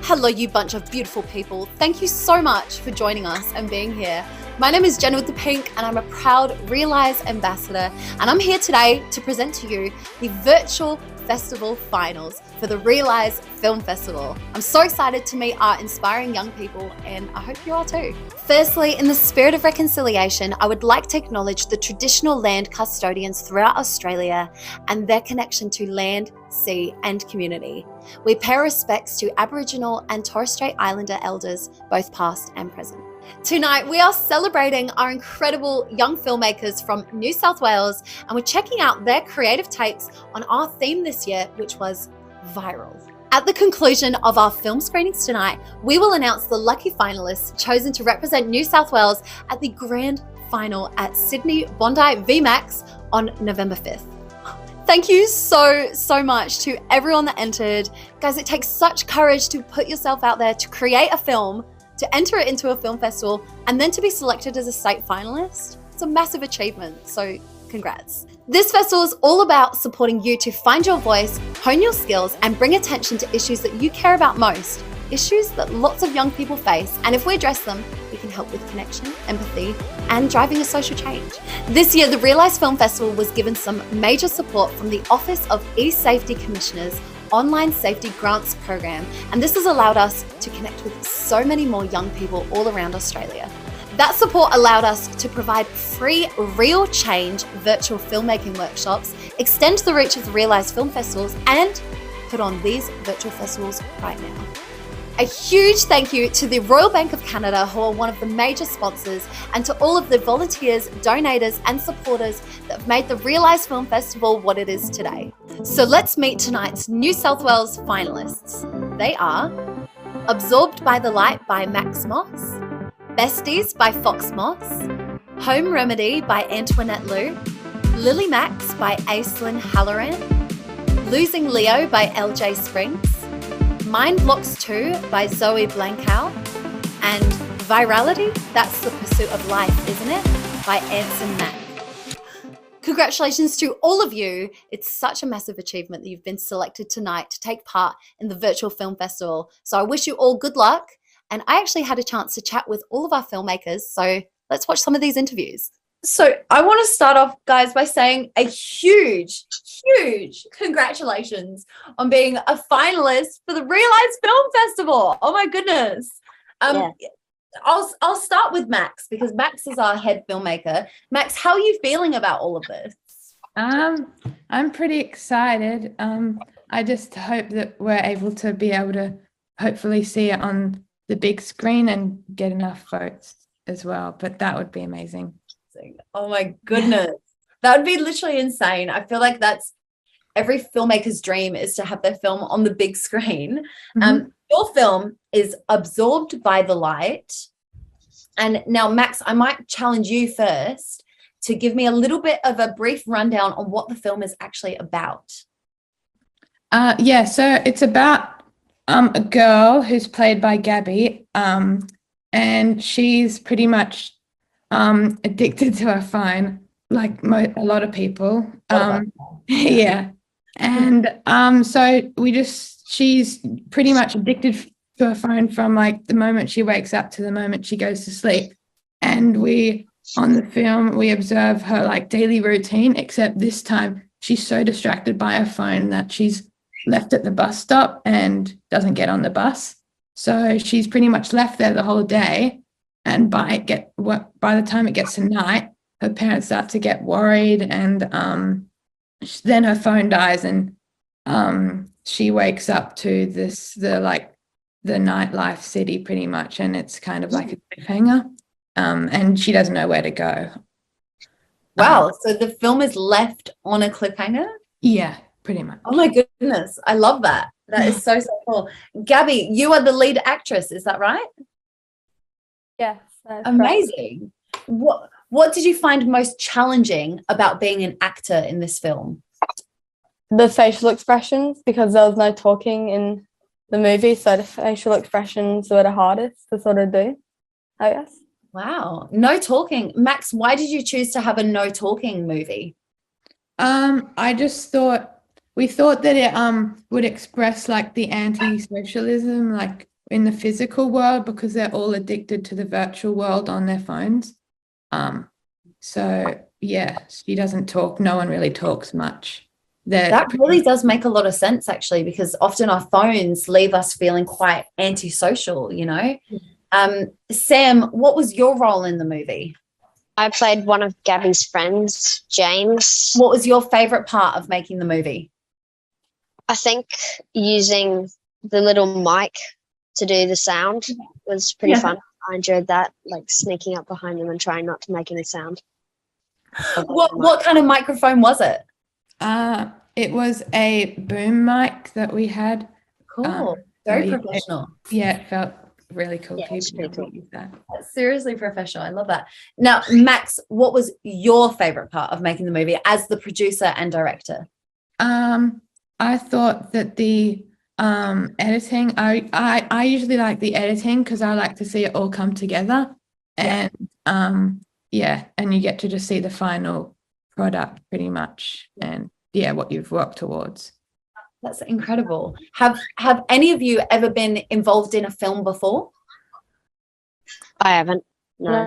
Hello, you bunch of beautiful people. Thank you so much for joining us and being here. My name is Jenna with the Pink, and I'm a proud Reelise ambassador. And I'm here today to present to you the virtual festival finals for the Reelise Film Festival. I'm so excited to meet our inspiring young people, and I hope you are too. Firstly, in the spirit of reconciliation, I would like to acknowledge the traditional land custodians throughout Australia and their connection to land, sea, and community. We pay respects to Aboriginal and Torres Strait Islander elders, both past and present. Tonight, we are celebrating our incredible young filmmakers from New South Wales, and we're checking out their creative takes on our theme this year, which was viral. At the conclusion of our film screenings tonight, we will announce the lucky finalists chosen to represent New South Wales at the grand final at Sydney Bondi VMAX on November 5th. Thank you so much to everyone that entered. Guys, it takes such courage to put yourself out there, to create a film, to enter it into a film festival, and then to be selected as a state finalist. It's a massive achievement, so congrats. This festival is all about supporting you to find your voice, hone your skills, and bring attention to issues that you care about most, issues that lots of young people face, and if we address them, we can help with connection, empathy, and driving a social change. This year, the Reelise Film Festival was given some major support from the Office of E-Safety Commissioner's Online Safety Grants Program, and this has allowed us to connect with so many more young people all around Australia. That support allowed us to provide free real change virtual filmmaking workshops, extend the reach of the Reelise Film Festivals, and put on these virtual festivals right now. A huge thank you to the Royal Bank of Canada, who are one of the major sponsors, and to all of the volunteers, donators, and supporters that have made the Reelise Film Festival what it is today. So let's meet tonight's New South Wales finalists. They are Absorbed by the Light by Max Moss, Besties by Fox Moss, Home Remedy by Antoinette Liu, Lily Max by Aislinn Halloran, Losing Leo by LJ Springs, Mind Blocks 2 by Zoe Blankow, and Virality, That's the Pursuit of Life, Isn't It? By Anson Mack. Congratulations to all of you. It's such a massive achievement that you've been selected tonight to take part in the virtual film festival. So I wish you all good luck. And I actually had a chance to chat with all of our filmmakers. So let's watch some of these interviews. So I want to start off, guys, by saying a huge congratulations on being a finalist for the Reelise Film Festival. Oh my goodness. Yeah. I'll start with Max, because Max is our head filmmaker. Max, how are you feeling about all of this? I'm pretty excited. I just hope that we're able to hopefully see it on the big screen and get enough votes as well. But that would be amazing. Oh my goodness. That would be literally insane. I feel like that's every filmmaker's dream, is to have their film on the big screen. Mm-hmm. Your film is Absorbed by the Light. And now, Max, I might challenge you first to give me a little bit of a brief rundown on what the film is actually about. So it's about a girl who's played by Gabby, and she's pretty much addicted to her phone, like a lot of people. Yeah. And she's pretty much addicted to her phone from like the moment she wakes up to the moment she goes to sleep. And on the film, we observe her like daily routine, except this time she's so distracted by her phone that she's left at the bus stop and doesn't get on the bus. So she's pretty much left there the whole day. And by the time it gets to night, her parents start to get worried, and then her phone dies, and she wakes up to the nightlife city pretty much, and it's kind of like a cliffhanger, and she doesn't know where to go. Wow, so the film is left on a cliffhanger? Yeah, pretty much. Oh my goodness, I love that. That is so cool. Gabby, you are the lead actress, is that right? Yes. Amazing. Right. What did you find most challenging about being an actor in this film? The facial expressions, because there was no talking in the movie, so the facial expressions were the hardest to sort of do, I guess. Wow. No talking. Max, why did you choose to have a no talking movie? I just thought we thought that it would express like the anti-socialism, like in the physical world because they're all addicted to the virtual world on their phones. So yeah, she doesn't talk. No one really talks much. That really does make a lot of sense, actually, because often our phones leave us feeling quite antisocial, you know. Sam, what was your role in the movie? I played one of Gabby's friends, James. What was your favorite part of making the movie? I think using the little mic to do the sound was pretty fun. I enjoyed that, like sneaking up behind them and trying not to make any sound. What kind of microphone was it? It was a boom mic that we had. Cool. Very professional. It felt really cool. Yeah, it's pretty cool. Use that. That's seriously professional. I love that. Now, Max, what was your favorite part of making the movie as the producer and director? I thought that the editing, I usually like the editing because I like to see it all come together. And and you get to just see the final product pretty much, and what you've worked towards. That's incredible. Have any of you ever been involved in a film before? I haven't. No.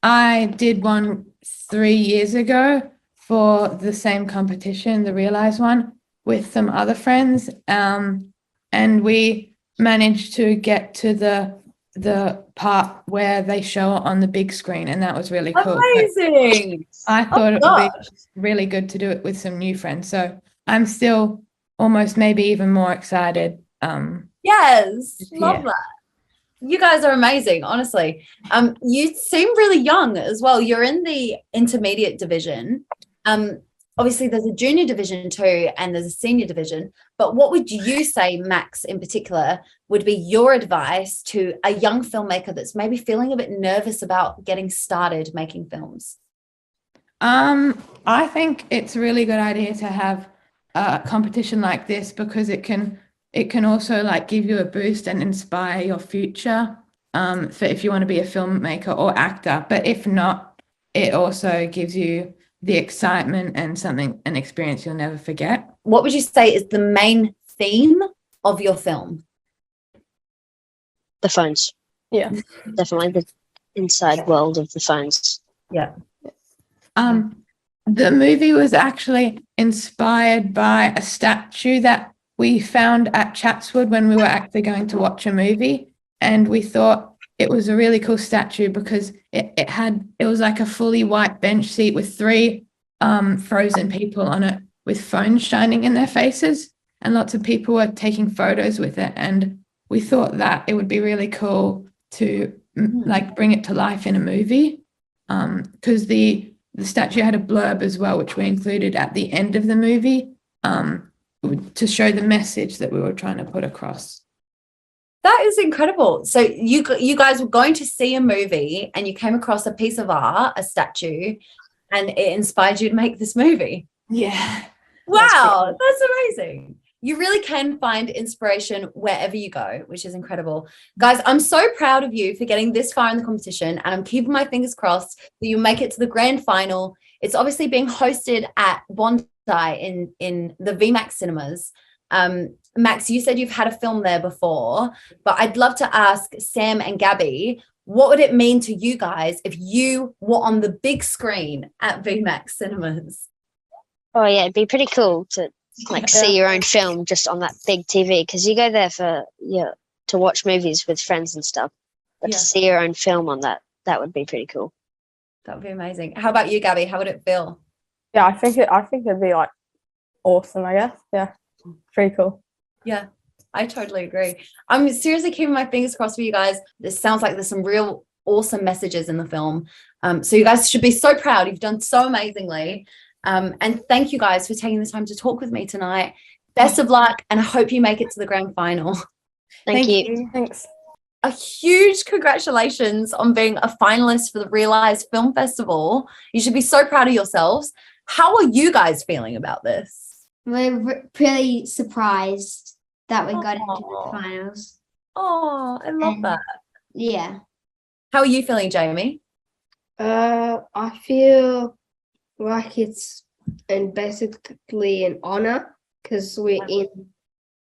I did one 3 years ago for the same competition, the Reelise one, with some other friends. And we managed to get to the part where they show it on the big screen, and that was really cool. Amazing. I thought it would be really good to do it with some new friends. So I'm still almost maybe even more excited. Yes, love that. You guys are amazing, honestly. You seem really young as well. You're in the intermediate division. Obviously there's a junior division too, and there's a senior division. But what would you say, Max, in particular, would be your advice to a young filmmaker that's maybe feeling a bit nervous about getting started making films? I think it's a really good idea to have a competition like this because it can also like give you a boost and inspire your future for if you want to be a filmmaker or actor. But if not, it also gives you the excitement and an experience you'll never forget. What would you say is the main theme of your film? The phones. Yeah. Definitely the inside world of the phones. Yeah. The movie was actually inspired by a statue that we found at Chatswood when we were actually going to watch a movie, and we thought it was a really cool statue because it was like a fully white bench seat with 3 frozen people on it with phones shining in their faces, and lots of people were taking photos with it, and we thought that it would be really cool to like bring it to life in a movie because the statue had a blurb as well, which we included at the end of the movie to show the message that we were trying to put across. That is incredible. So you guys were going to see a movie and you came across a piece of art, a statue, and it inspired you to make this movie. Yeah. Wow, that's amazing. You really can find inspiration wherever you go, which is incredible. Guys, I'm so proud of you for getting this far in the competition, and I'm keeping my fingers crossed that you make it to the grand final. It's obviously being hosted at Bondi in the VMAX cinemas. Max, you said you've had a film there before, but I'd love to ask Sam and Gabby, what would it mean to you guys if you were on the big screen at VMAX cinemas? Oh yeah, it'd be pretty cool to see your own film just on that big TV, because you go there to watch movies with friends and stuff, but to see your own film on that would be pretty cool. That would be amazing. How about you, Gabby? How would it feel? Yeah, I think it'd be like awesome, I guess. Yeah, pretty cool. Yeah, I totally agree. I'm seriously keeping my fingers crossed for you guys. This sounds like there's some real awesome messages in the film. So you guys should be so proud. You've done so amazingly. And thank you guys for taking the time to talk with me tonight. Best of luck, and I hope you make it to the grand final. Thank you. Thanks. A huge congratulations on being a finalist for the Reelise Film Festival. You should be so proud of yourselves. How are you guys feeling about this? We're pretty surprised that we got into the finals. Oh, I love that. Yeah. How are you feeling, Jamie? I feel like it's basically an honor because we're in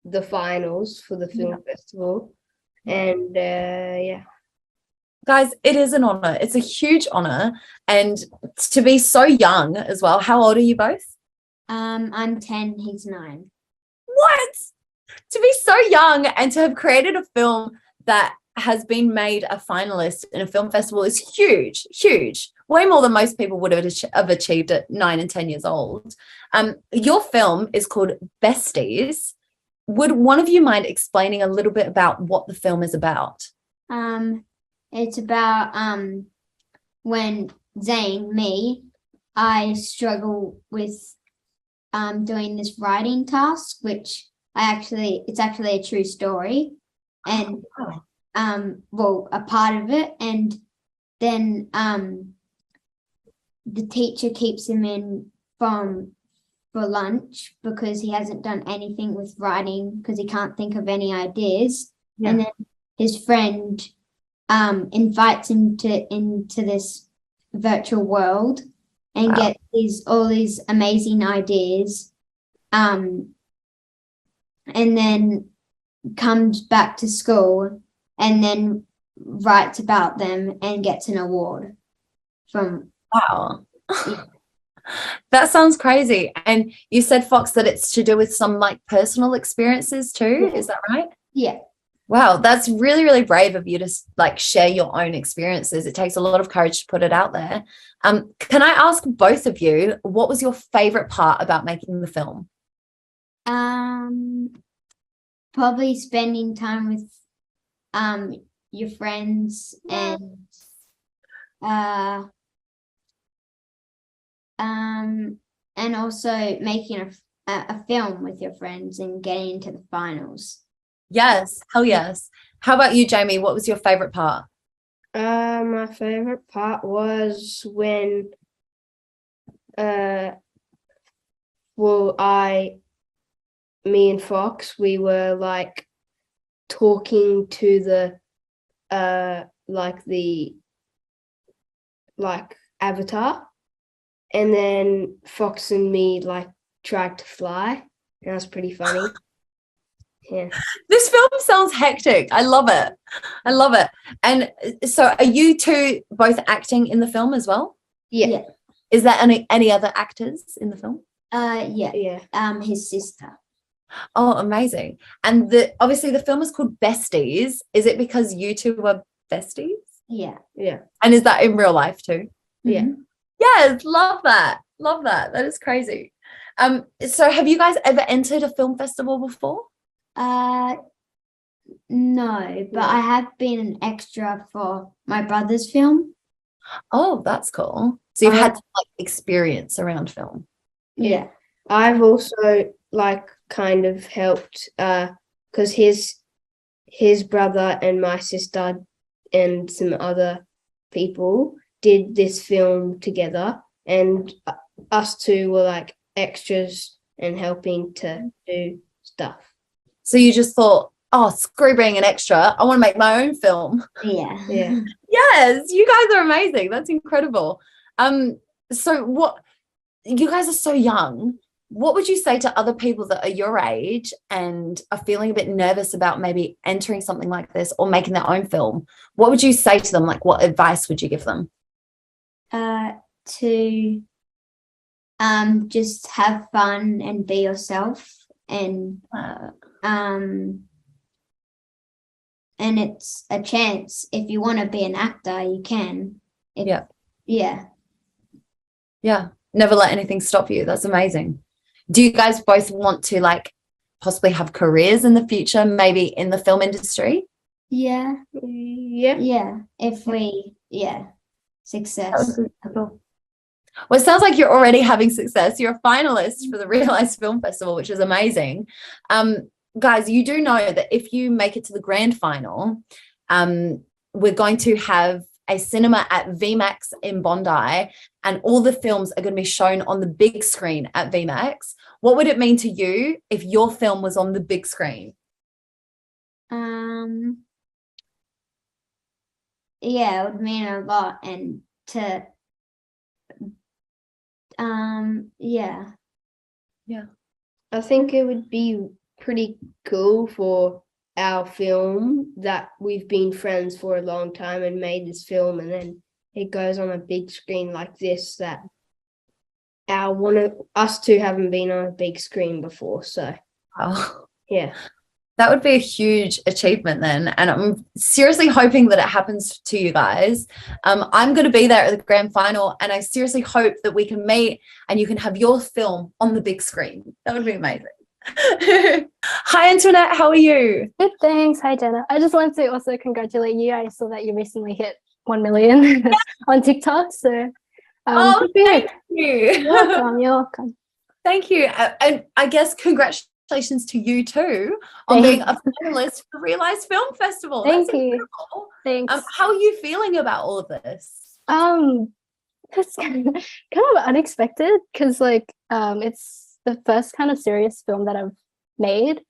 the finals for the film festival. And yeah. Guys, it is an honor. It's a huge honor. And to be so young as well. How old are you both? I'm 10, he's 9. What? To be so young and to have created a film that has been made a finalist in a film festival is huge, huge. Way more than most people would have achieved at 9 and 10 years old. Your film is called Besties. Would one of you mind explaining a little bit about what the film is about? It's about when Zane, me, I struggle with doing this writing task, which it's actually a true story, and well, a part of it, and then the teacher keeps him in for lunch because he hasn't done anything with writing because he can't think of any ideas. Yeah. And then his friend invites him into this virtual world and Wow. gets all these amazing ideas, and then comes back to school and then writes about them and gets an award from. Wow. That sounds crazy. And you said, Fox, that it's to do with some like personal experiences too. Yeah. Is that right? Yeah. Wow, that's really, really brave of you to like share your own experiences. It takes a lot of courage to put it out there. Can I ask both of you, what was your favorite part about making the film? Probably spending time with your friends and also making a film with your friends and getting into the finals. Yes, hell yes. How about you, Jamie? What was your favorite part? My favorite part was when me and Fox, we were like talking to the avatar, and then Fox and me like tried to fly. That was pretty funny. Yeah. This film sounds hectic. I love it. I love it. And so are you two both acting in the film as well? Yeah. Is there any other actors in the film? Yeah. His sister. Oh, amazing. And obviously the film is called Besties. Is it because you two were besties? Yeah. Yeah. And is that in real life too? Yeah. Mhm. Yes, love that. Love that. That is crazy. So have you guys ever entered a film festival before? No, but I have been an extra for my brother's film. Oh, that's cool. So you've had some, like, experience around film. Yeah. I've also like kind of helped because his brother and my sister and some other people did this film together, and us two were like extras and helping to do stuff. So you just thought, oh, screw being an extra. I want to make my own film. Yeah. Yeah. Yes, you guys are amazing. That's incredible. So what, you guys are so young. What would you say to other people that are your age and are feeling a bit nervous about maybe entering something like this or making their own film? What would you say to them? Like, what advice would you give them? To just have fun and be yourself, and it's a chance. If you want to be an actor, you can. Yeah. Yeah. Never let anything stop you. That's amazing. Do you guys both want to like possibly have careers in the future, maybe in the film industry? Yeah. Yeah. Yeah. If we, success. Well, it sounds like you're already having success. You're a finalist for the Reelise Film Festival, which is amazing. Guys, you do know that if you make it to the grand final, we're going to have a cinema at VMAX in Bondi, and all the films are going to be shown on the big screen at VMAX. What would it mean to you if your film was on the big screen? Yeah, it would mean a lot, and to I think it would be pretty cool for our film that we've been friends for a long time and made this film, and then it goes on a big screen like this. That us two haven't been on a big screen before, so Wow. yeah. That would be a huge achievement then. And I'm seriously hoping that it happens to you guys. I'm going to be there at the grand final, and I seriously hope that we can meet and you can have your film on the big screen. That would be amazing. Hi, Antoinette. How are you? Good, thanks. Hi, Jenna. I just wanted to also congratulate you. I saw that you recently hit 1 million on TikTok. So, Oh, good for you. thank you. You're welcome. You're welcome. Thank you. And I guess congratulations to you too on being a finalist for Reelise Film Festival. Thank That's you. incredible. Thanks. How are you feeling about all of this? It's kind of unexpected because it's the first kind of serious film that I've made.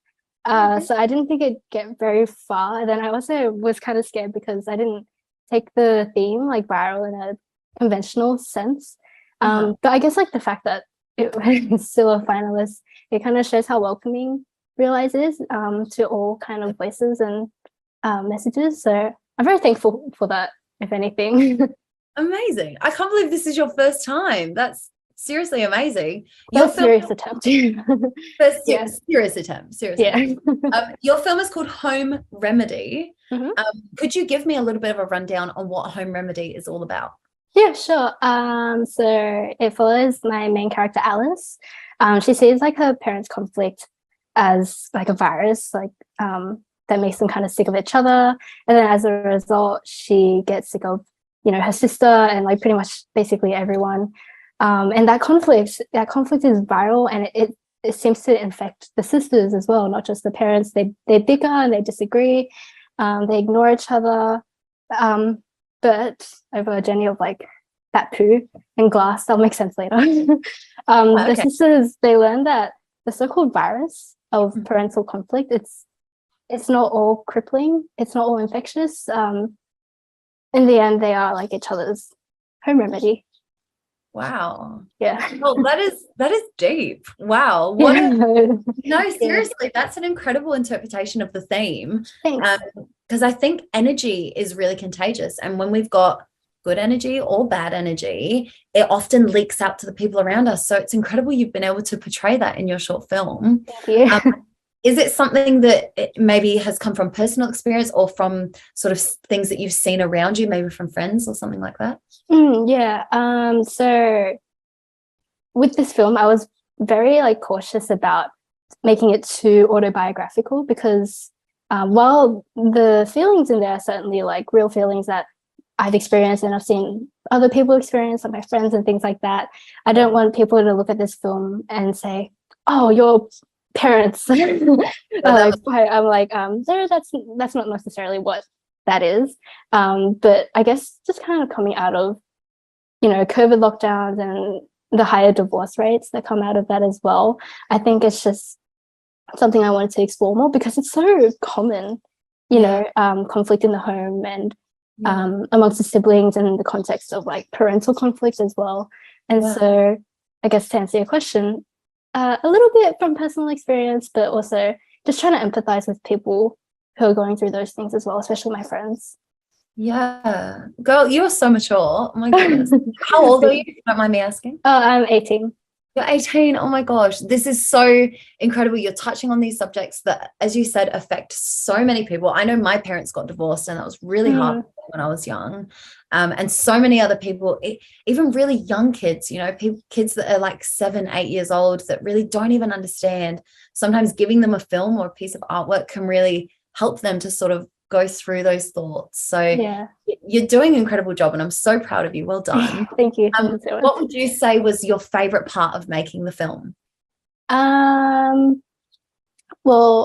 So I didn't think it'd get very far. And then I also was kind of scared because I didn't take the theme like viral in a conventional sense. But I guess like the fact that it was still a finalist, it kind of shows how welcoming Reelise is to all kind of voices and messages. So I'm very thankful for that, if anything. Amazing. I can't believe this is your first time. That's seriously amazing. Your serious attempt. First Yeah. serious attempt. Seriously. Yeah. Your film is called Home Remedy. Mhm. Could you give me a little bit of a rundown on what Home Remedy is all about? Yeah, sure. So it follows my main character, Alice. She sees like her parents' conflict as like a virus, like that makes them kind of sick of each other. And then as a result, she gets sick of, her sister and like pretty much basically everyone. And that conflict is viral, and it seems to infect the sisters as well, not just the parents. They bicker and they disagree. They ignore each other. But over a journey of like that poo and glass, that'll make sense later. The sisters, they learn that the so-called virus of parental conflict, it's not all crippling, it's not all infectious. In the end, they are like each other's home remedy. Wow. Yeah. Well, that is deep. Wow. What no, seriously, that's an incredible interpretation of the theme. Thanks. Because I think energy is really contagious. And when we've got good energy or bad energy, it often leaks out to the people around us. So it's incredible you've been able to portray that in your short film. Thank you. Is it something that it maybe has come from personal experience or from sort of things that you've seen around you, maybe from friends or something like that? Yeah. So with this film, I was very like cautious about making it too autobiographical because while the feelings in there are certainly like real feelings that I've experienced and I've seen other people experience, like my friends and things like that, I don't want people to look at this film and say, "Oh, your parents." I'm like, no, that's not necessarily what that is. But I guess just kind of coming out of, COVID lockdowns and the higher divorce rates that come out of that as well, I think it's just something I wanted to explore more because it's so common, conflict in the home and amongst the siblings and in the context of like parental conflict as well. And so I guess to answer your question, a little bit from personal experience, but also just trying to empathize with people who are going through those things as well, especially my friends. Yeah. Girl, you are so mature. Oh my goodness. How old are you, if you don't mind me asking? I'm 18. You're 18. Oh my gosh. This is so incredible. You're touching on these subjects that, as you said, affect so many people. I know my parents got divorced and that was really hard when I was young. And so many other people, even really young kids, kids that are like 7, 8 years old that really don't even understand. Sometimes giving them a film or a piece of artwork can really help them to sort of go through those thoughts. So you're doing an incredible job and I'm so proud of you. Well done. Thank you. What would you say was your favorite part of making the film? Well,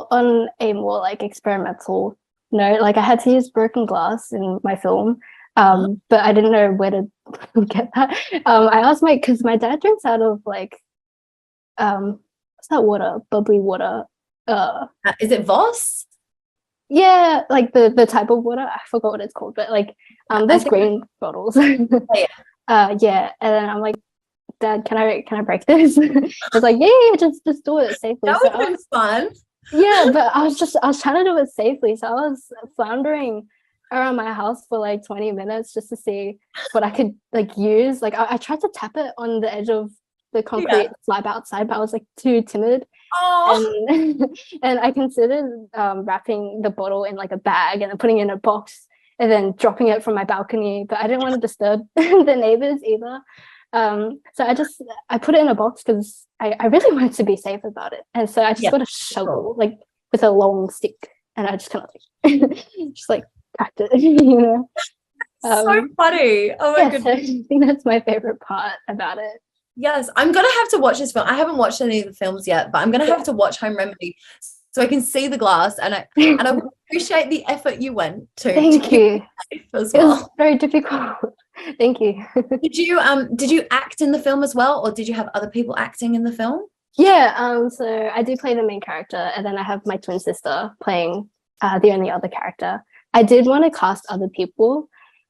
on a more like experimental note, like I had to use broken glass in my film, but I didn't know where to get that. I asked because my dad drinks out of like what's that water, bubbly water, is it Voss? Yeah, like the type of water, I forgot what it's called, but like there's green bottles. Yeah, and then I'm like, Dad, can I break this? It's like, yeah, just do it safely. That would have been fun. Yeah, but I was trying to do it safely. So I was floundering around my house for like 20 minutes just to see what I could like use. Like I tried to tap it on the edge of the concrete slab outside, but I was like too timid. Oh, And and I considered wrapping the bottle in like a bag and then putting it in a box and then dropping it from my balcony, but I didn't want to disturb the neighbors either. So I put it in a box because I really wanted to be safe about it. And so I just got a shovel like with a long stick and I just kind of like just like cracked it, you know. so funny. Oh my So I goodness. think that's my favorite part about it. Yes, I'm gonna have to watch this film. I haven't watched any of the films yet, but I'm gonna have to watch Home Remedy so I can see the glass, and I appreciate the effort you went to. Thank you. As It was well. very difficult. Thank you. Did you act in the film as well, or did you have other people acting in the film? Yeah, so I do play the main character, and then I have my twin sister playing the only other character. I did want to cast other people,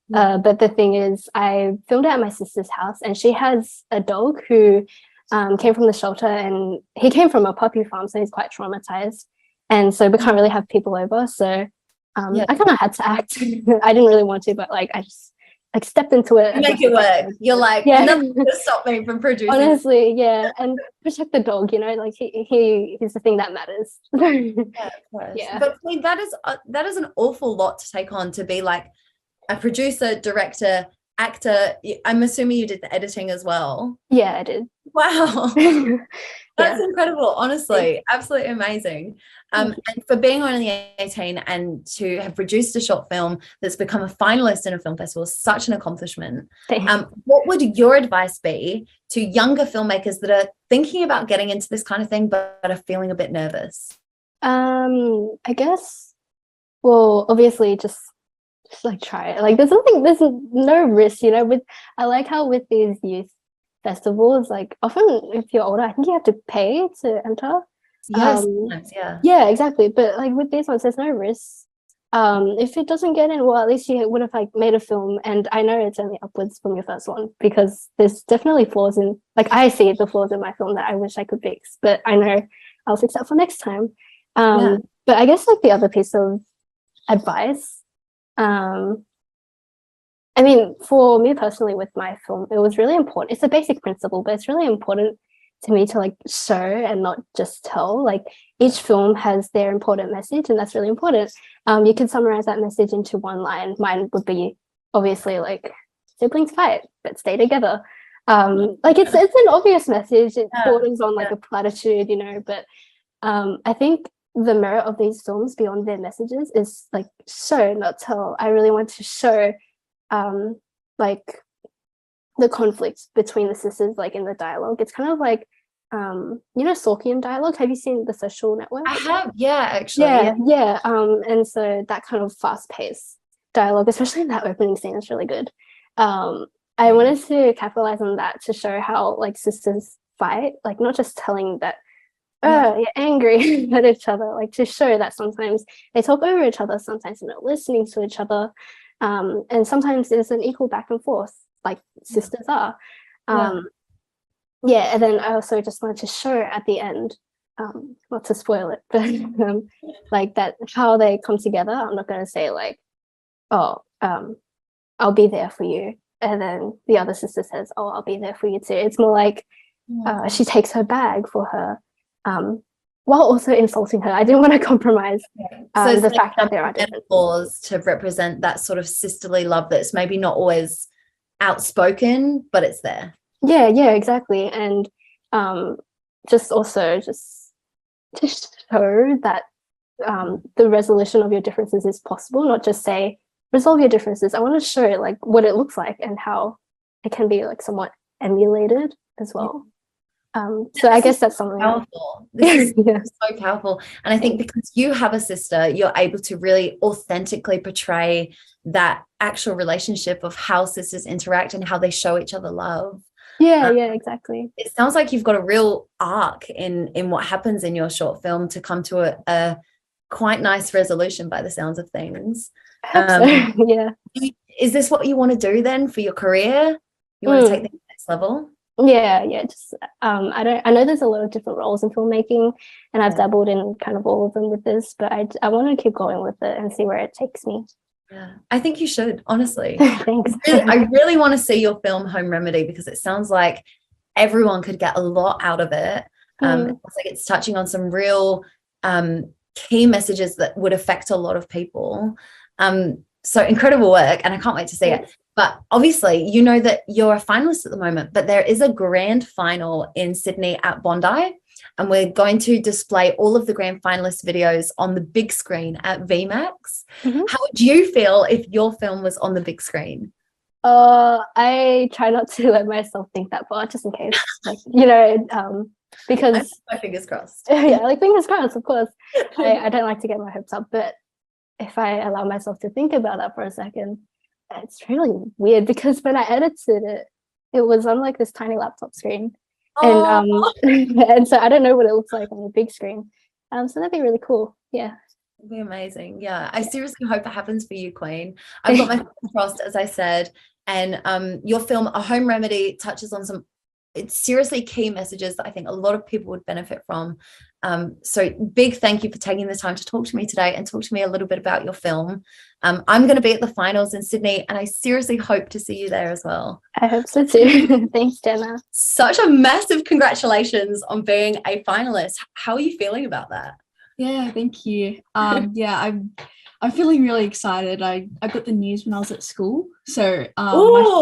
but the thing is, I filmed it at my sister's house, and she has a dog who came from the shelter, and he came from a puppy farm, so he's quite traumatized. And so we can't really have people over, so I kind of had to act. I didn't really want to, but like I just like stepped into it. You make it work. You're like, nothing to stop me from producing. Honestly, yeah, and protect the dog. You know, like he's the thing that matters. Yeah. But I mean, that is an awful lot to take on, to be like a producer, director, actor. I'm assuming you did the editing as well. Yeah, I did. Wow. That's incredible, honestly. Absolutely amazing. And for being only 18 and to have produced a short film that's become a finalist in a film festival is such an accomplishment. What would your advice be to younger filmmakers that are thinking about getting into this kind of thing but are feeling a bit nervous? I guess, well, obviously just like try it. Like there's no risk, you know. I like how with these youth festivals, like often if you're older, I think you have to pay to enter. Yes, yeah, exactly. But like with these ones, there's no risk. If it doesn't get in, well, at least you would have like made a film, and I know it's only upwards from your first one because there's definitely flaws in, like I see the flaws in my film that I wish I could fix, but I know I'll fix that for next time. But I guess like the other piece of advice, I mean, for me personally with my film, it was really important. It's a basic principle, but it's really important to me to like show and not just tell. Like each film has their important message, and that's really important. You can summarize that message into one line. Mine would be obviously like siblings fight but stay together. Like it's an obvious message. It borders on like a platitude, you know, but I think the merit of these films beyond their messages is like show, not tell. I really want to show like the conflict between the sisters, like in the dialogue. It's kind of like you know, Sorkian dialogue. Have you seen The Social Network? I have, actually. Yeah. And so that kind of fast-paced dialogue, especially in that opening scene, is really good. I wanted to capitalize on that to show how like sisters fight, like not just telling that you're angry at each other, like to show that sometimes they talk over each other, sometimes they're not listening to each other, and sometimes there's an equal back and forth like sisters are. And then I also just wanted to show at the end, not to spoil it, but like that how they come together. I'm not going to say like, oh, I'll be there for you, and then the other sister says, oh, I'll be there for you too. It's more like she takes her bag for her, while also insulting her. I didn't want to compromise so the fact that there are different laws to represent that sort of sisterly love that's maybe not always outspoken, but it's there. Yeah, exactly. And just to show that the resolution of your differences is possible, not just say resolve your differences. I want to show like what it looks like and how it can be like somewhat emulated as well. So I guess that's something powerful. This is so powerful. And I think because you have a sister, you're able to really authentically portray that actual relationship of how sisters interact and how they show each other love. Yeah, exactly. It sounds like you've got a real arc in what happens in your short film to come to a quite nice resolution by the sounds of things. Yeah. Is this what you want to do then for your career? You want to take the next level? Yeah, just I know there's a lot of different roles in filmmaking, and I've dabbled in kind of all of them with this, but I want to keep going with it and see where it takes me. Yeah, I think you should, honestly. Thanks. I really want to see your film Home Remedy, because it sounds like everyone could get a lot out of it. It sounds like it's touching on some real key messages that would affect a lot of people. So incredible work, and I can't wait to see it. But obviously, you know that you're a finalist at the moment, but there is a grand final in Sydney at Bondi, and we're going to display all of the grand finalist videos on the big screen at VMAX. How would you feel if your film was on the big screen? I try not to let myself think that far, just in case, like, you know, because my fingers crossed. Yeah, like fingers crossed, of course. I don't like to get my hopes up, but if I allow myself to think about that for a second, it's really weird, because when I edited it, it was on like this tiny laptop screen. And and so I don't know what it looks like on the big screen. So that'd be really cool. Yeah. It'd be amazing. Yeah. I seriously hope it happens for you, Queen. I've got my fingers crossed, as I said. And your film, A Home Remedy, touches on some seriously key messages that I think a lot of people would benefit from. So big thank you for taking the time to talk to me today and talk to me a little bit about your film. I'm going to be at the finals in Sydney, and I seriously hope to see you there as well. I hope so too. Thanks, Jenna. Such a massive congratulations on being a finalist. How are you feeling about that? Yeah, thank you. Yeah, I'm feeling really excited. I got the news when I was at school. So my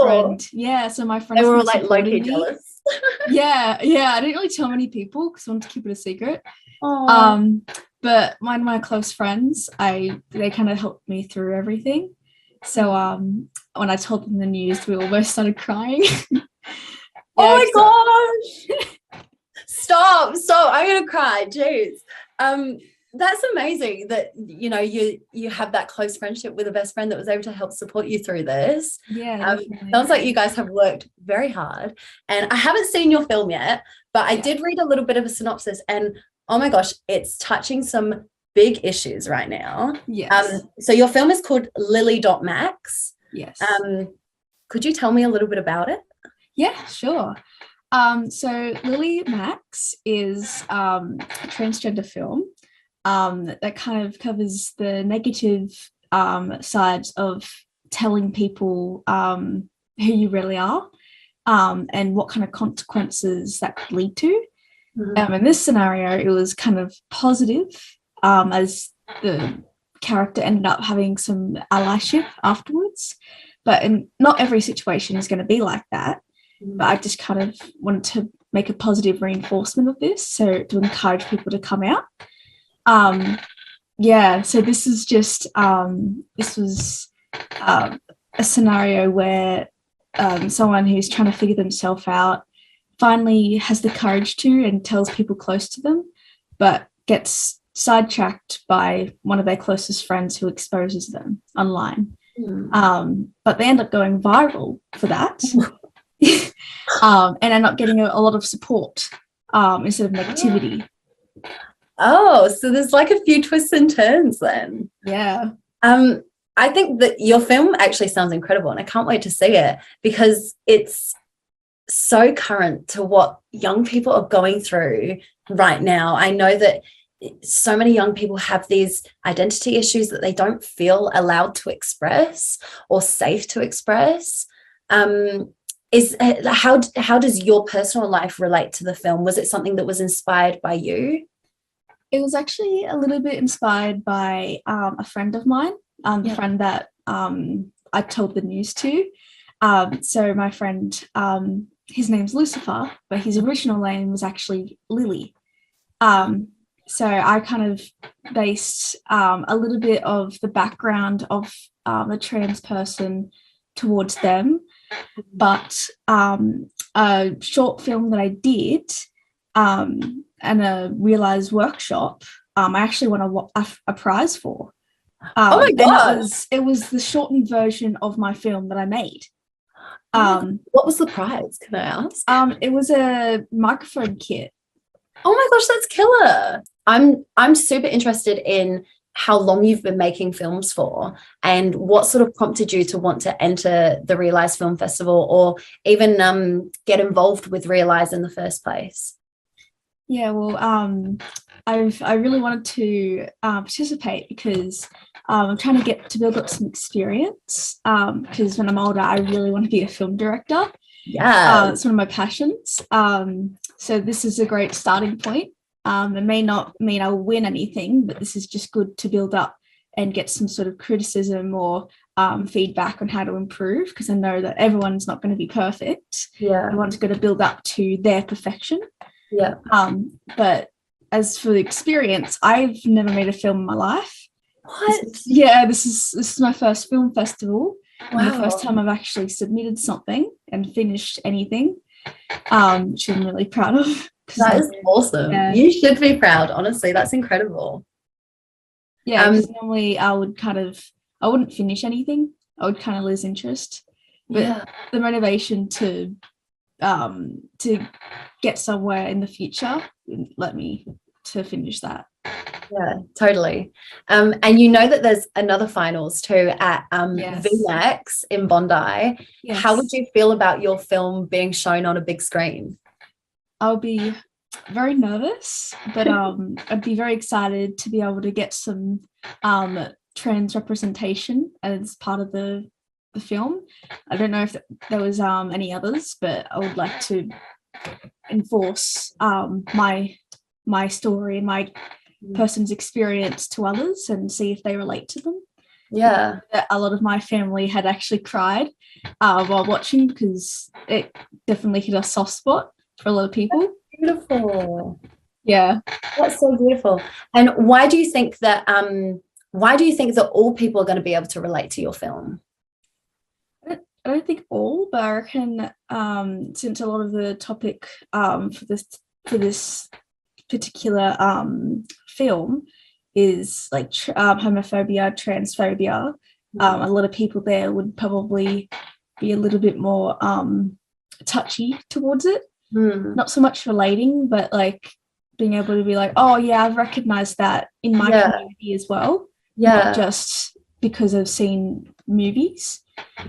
friend, my friends, they were like low-key jealous. yeah, I didn't really tell many people because I wanted to keep it a secret. But my close friends, they kind of helped me through everything. So when I told them the news, we almost started crying. Oh my gosh! Stop! I'm gonna cry. Jeez. That's amazing that, you know, you have that close friendship with a best friend that was able to help support you through this. Yeah. Sounds like you guys have worked very hard. And I haven't seen your film yet, but I did read a little bit of a synopsis, and oh my gosh, it's touching some big issues right now. Yes. So your film is called Lily.Max. Yes. Could you tell me a little bit about it? Yeah, sure. So Lily Max is a transgender film that kind of covers the negative sides of telling people who you really are, and what kind of consequences that could lead to. In this scenario, it was kind of positive, as the character ended up having some allyship afterwards. But not every situation is going to be like that. But I just kind of wanted to make a positive reinforcement of this, so to encourage people to come out. So this is just this was a scenario where someone who's trying to figure themselves out finally has the courage to and tells people close to them, but gets sidetracked by one of their closest friends who exposes them online. But they end up going viral for that. And end up getting a lot of support instead of negativity. Oh, so there's like a few twists and turns then. Yeah. I think that your film actually sounds incredible, and I can't wait to see it, because it's so current to what young people are going through right now. I know that so many young people have these identity issues that they don't feel allowed to express or safe to express. How does your personal life relate to the film? Was it something that was inspired by you? It was actually a little bit inspired by a friend of mine, the friend that I told the news to. So my friend, his name's Lucifer, but his original name was actually Lily. So I kind of based a little bit of the background of a trans person towards them. But a short film that I did and a Reelise workshop, I actually won a prize for. Oh my God. It was the shortened version of my film that I made. What was the prize? Can I ask? It was a microphone kit. Oh my gosh, that's killer. I'm super interested in how long you've been making films for, and what sort of prompted you to want to enter the Reelise Film Festival, or even get involved with Reelise in the first place? Yeah, well, I really wanted to participate because I'm trying to get to build up some experience. Because when I'm older, I really want to be a film director. Yeah, it's one of my passions. So this is a great starting point. It may not mean I'll win anything, but this is just good to build up and get some sort of criticism or feedback on how to improve, because I know that everyone's not going to be perfect. yeah, Everyone's going to build up to their perfection. yeah. But as for the experience, I've never made a film in my life. What? This is my first film festival. Wow. And the first time I've actually submitted something and finished anything, which I'm really proud of. That is awesome. Yeah. You should be proud, honestly. That's incredible. Yeah, because normally I wouldn't finish anything. I would kind of lose interest. But Yeah. the motivation to get somewhere in the future led me to finish that. Yeah, totally. And you know that there's another finals too at Yes. VMAX in Bondi. Yes. How would you feel about your film being shown on a big screen? I'll be very nervous, but I'd be very excited to be able to get some trans representation as part of the film. I don't know if there was any others, but I would like to enforce my story and my person's experience to others and see if they relate to them. Yeah. A lot of my family had actually cried while watching, because it definitely hit a soft spot for a lot of people. Beautiful. Yeah. That's so beautiful. And why do you think that all people are going to be able to relate to your film? I don't think all, but I reckon since a lot of the topic for this particular film is like homophobia, transphobia, a lot of people there would probably be a little bit more touchy towards it. Not so much relating, but like being able to be like, oh yeah, I've recognized that in my community as well. Yeah. Not just because I've seen movies.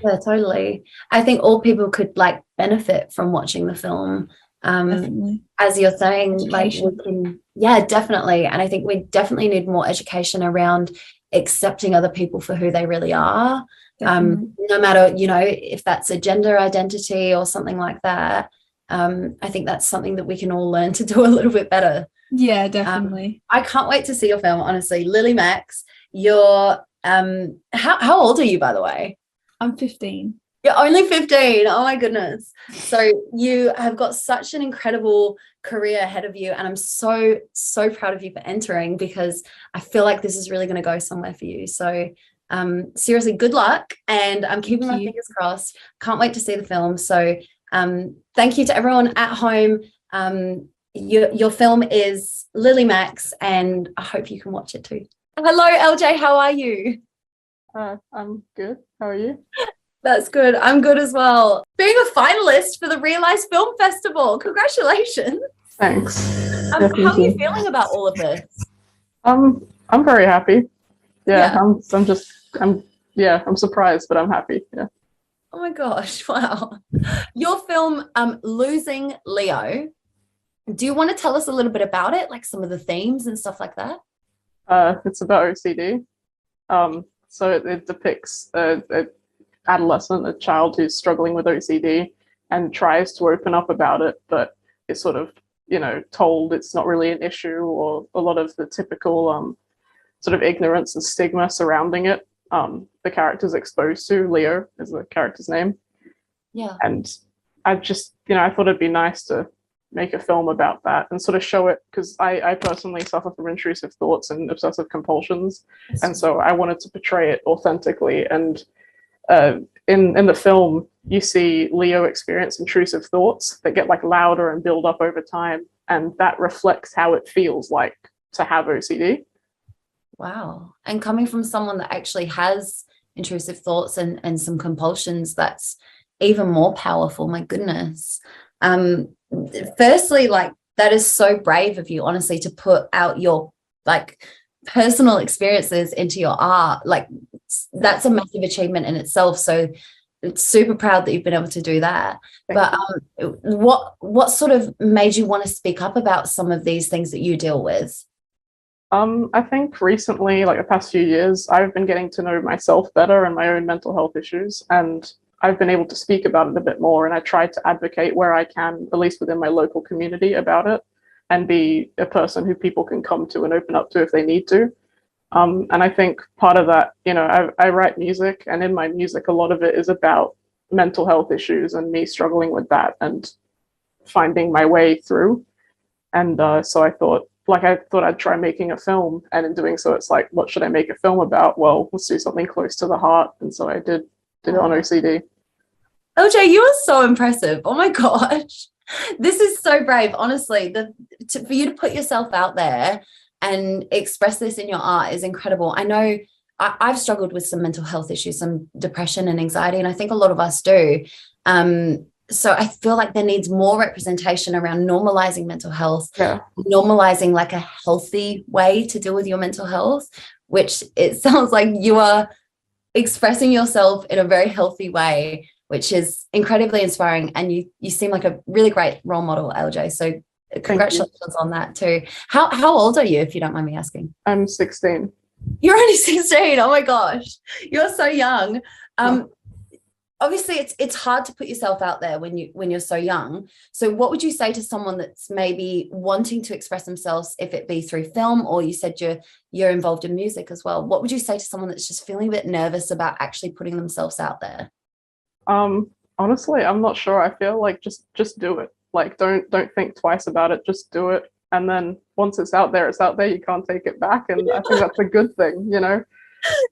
Yeah, totally. I think all people could like benefit from watching the film. Definitely. As you're saying, Education. Definitely. And I think we definitely need more education around accepting other people for who they really are. No matter, if that's a gender identity or something like that. I think that's something that we can all learn to do a little bit better. Yeah, definitely. I can't wait to see your film, honestly. Lily Max, you're how old are you, by the way? I'm 15. You're only 15. Oh my goodness. So you have got such an incredible career ahead of you, and I'm so proud of you for entering, because I feel like this is really going to go somewhere for you. So seriously, good luck, and I'm keeping my fingers crossed. Can't wait to see the film. So thank you to everyone at home. Your film is Lily Max, and I hope you can watch it too. Hello, LJ. How are you? I'm good. How are you? That's good. I'm good as well. Being a finalist for the Reelise Film Festival. Congratulations. Thanks. How are you feeling about all of this? I'm very happy. Yeah. I'm surprised, but I'm happy. Yeah. Oh my gosh. Wow. Your film, Losing Leo. Do you want to tell us a little bit about it? Like some of the themes and stuff like that? It's about OCD. So it depicts an adolescent, a child who's struggling with OCD and tries to open up about it, but is sort of, told it's not really an issue, or a lot of the typical sort of ignorance and stigma surrounding it. The character's exposed to. Leo is the character's name. Yeah. And I just, I thought it'd be nice to make a film about that and sort of show it, because I personally suffer from intrusive thoughts and obsessive compulsions. And so I wanted to portray it authentically. And in the film, you see Leo experience intrusive thoughts that get like louder and build up over time. And that reflects how it feels like to have OCD. Wow. And coming from someone that actually has intrusive thoughts and some compulsions, that's even more powerful. My goodness. Firstly, like, that is so brave of you, honestly, to put out your like personal experiences into your art. Like that's a massive achievement in itself. So it's super proud that you've been able to do that. But what sort of made you want to speak up about some of these things that you deal with? I think recently, like the past few years, I've been getting to know myself better and my own mental health issues, and I've been able to speak about it a bit more. And I try to advocate where I can, at least within my local community, about it, and be a person who people can come to and open up to if they need to. And I think part of that, you know, I write music, and in my music, a lot of it is about mental health issues and me struggling with that and finding my way through. And so I thought I'd try making a film, and in doing so, it's like, what should I make a film about? Well, let's do something close to the heart, and so I did it on OCD. LJ, you are so impressive. Oh my gosh, this is so brave. Honestly, for you to put yourself out there and express this in your art is incredible. I know I've struggled with some mental health issues, some depression and anxiety, and I think a lot of us do. So I feel like there needs more representation around normalizing mental health, normalizing like a healthy way to deal with your mental health, which it sounds like you are expressing yourself in a very healthy way, which is incredibly inspiring. And you seem like a really great role model, LJ. So congratulations on that too. How old are you, if you don't mind me asking? I'm 16. You're only 16. Oh my gosh, you're so young. Obviously it's hard to put yourself out there when you're so young. So what would you say to someone that's maybe wanting to express themselves, if it be through film, or you said you're involved in music as well? What would you say to someone that's just feeling a bit nervous about actually putting themselves out there? Honestly, I'm not sure. I feel like just do it. Like don't think twice about it. Just do it. And then once it's out there, you can't take it back. And I think that's a good thing, you know?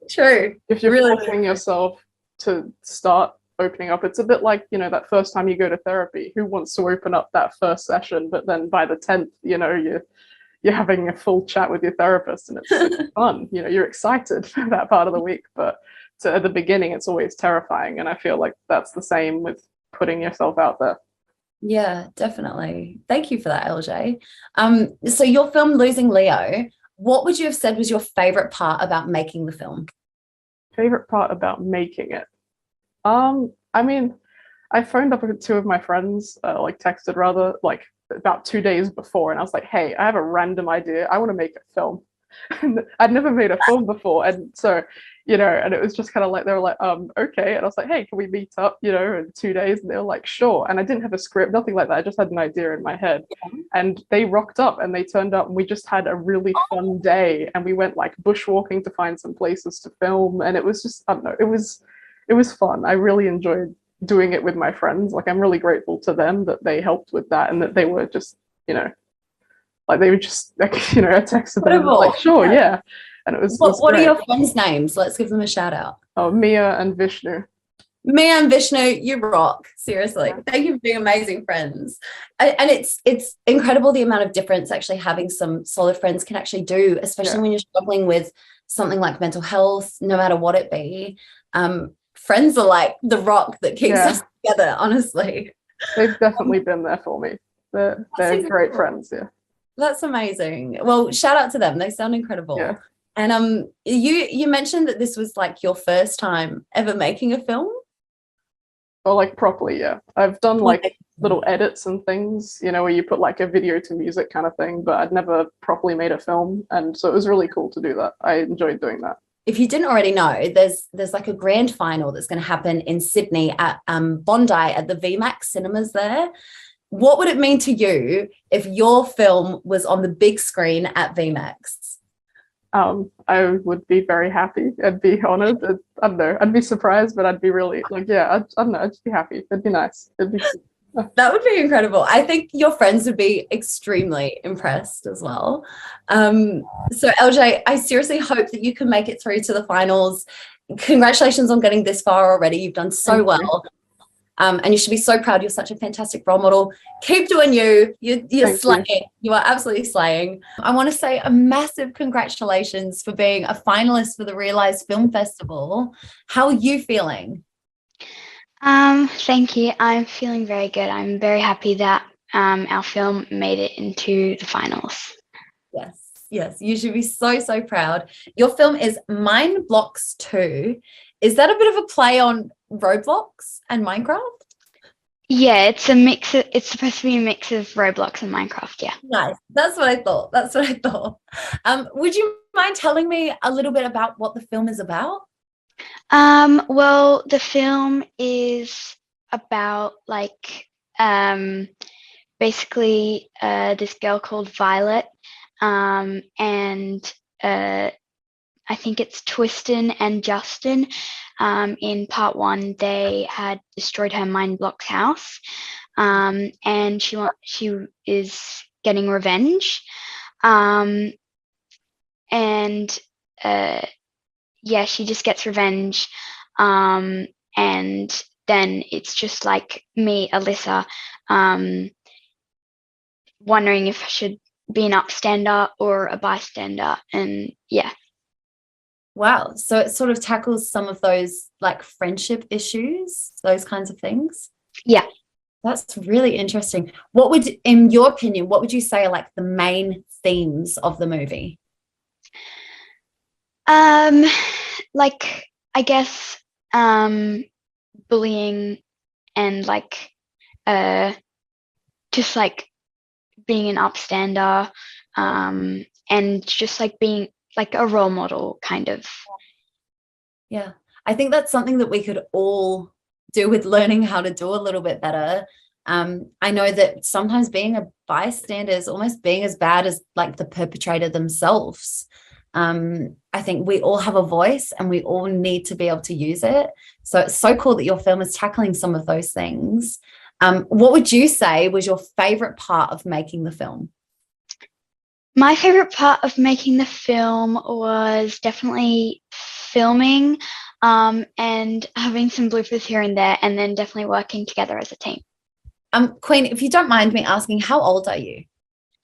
True. If you're really forcing yourself to start opening up, it's a bit like, you know, that first time you go to therapy. Who wants to open up that first session? But then by the 10th, you know, you're having a full chat with your therapist, and it's fun. You know, you're excited for that part of the week. But at the beginning, it's always terrifying. And I feel like that's the same with putting yourself out there. Yeah, definitely. Thank you for that, LJ. So your film Losing Leo, what would you have said was your favorite part about making the film? Favorite part about making it? I mean, I phoned up with two of my friends, texted rather, like about 2 days before, and I was like, hey, I have a random idea. I want to make a film. And I'd never made a film before. And so, you know, and it was just kind of like, they were like, okay. And I was like, hey, can we meet up, you know, in 2 days? And they were like, sure. And I didn't have a script, nothing like that. I just had an idea in my head. And they rocked up and they turned up, and we just had a really fun day. And we went like bushwalking to find some places to film. And it was just, I don't know, it was fun. I really enjoyed doing it with my friends. Like, I'm really grateful to them that they helped with that, and that they were just, you know, like they were just like, you know, I texted them like, sure, yeah. And it was what are your friends' names? Let's give them a shout out. Oh, Mia and Vishnu. Mia and Vishnu, you rock. Seriously. Yeah. Thank you for being amazing friends. And it's incredible the amount of difference actually having some solid friends can actually do, especially when you're struggling with something like mental health, no matter what it be. Friends are like the rock that keeps us together, honestly. They've definitely been there for me. They're great friends, yeah. That's amazing. Well, shout out to them. They sound incredible. Yeah. And you mentioned that this was like your first time ever making a film? Oh, like properly, yeah. I've done like little edits and things, you know, where you put like a video to music kind of thing, but I'd never properly made a film. And so it was really cool to do that. I enjoyed doing that. If you didn't already know, there's like a grand final that's going to happen in Sydney at Bondi at the VMAX cinemas there. What would it mean to you if your film was on the big screen at VMAX? I would be very happy. I'd be honored. I don't know. I'd be surprised, but I'd be really like, I don't know. I'd just be happy. It'd be nice. That would be incredible. I think your friends would be extremely impressed as well. So LJ, I seriously hope that you can make it through to the finals. Congratulations on getting this far already. You've done so well. And you should be so proud. You're such a fantastic role model. Keep doing you. You're slaying. You are absolutely slaying. I want to say a massive congratulations for being a finalist for the Reelise Film Festival. How are you feeling? Thank you. I'm feeling very good. I'm very happy that our film made it into the finals. Yes. Yes, you should be so, so proud. Your film is Mind Blocks 2. Is that a bit of a play on Roblox and Minecraft? Yeah, it's a mix of, it's supposed to be a mix of Roblox and Minecraft, yeah. Nice. That's what I thought. That's what I thought. Would you mind telling me a little bit about what the film is about? Well, the film is about like basically this girl called Violet, and I think it's Twiston and Justin. In part one, they had destroyed her mind block's house, and she is getting revenge, and yeah, she just gets revenge, and then it's just like me, Alyssa, wondering if I should be an upstander or a bystander, and yeah. Wow. So it sort of tackles some of those like friendship issues, those kinds of things. Yeah. That's really interesting. What would, in your opinion, what would you say are like the main themes of the movie? Like I guess bullying and like just like being an upstander, and just like being like a role model kind of. Yeah, I think that's something that we could all do with learning how to do a little bit better. I know that sometimes being a bystander is almost being as bad as like the perpetrator themselves. I think we all have a voice and we all need to be able to use it. So it's so cool that your film is tackling some of those things. What would you say was your favorite part of making the film? My favorite part of making the film was definitely filming, and having some bloopers here and there, and then definitely working together as a team. Queen, if you don't mind me asking, how old are you?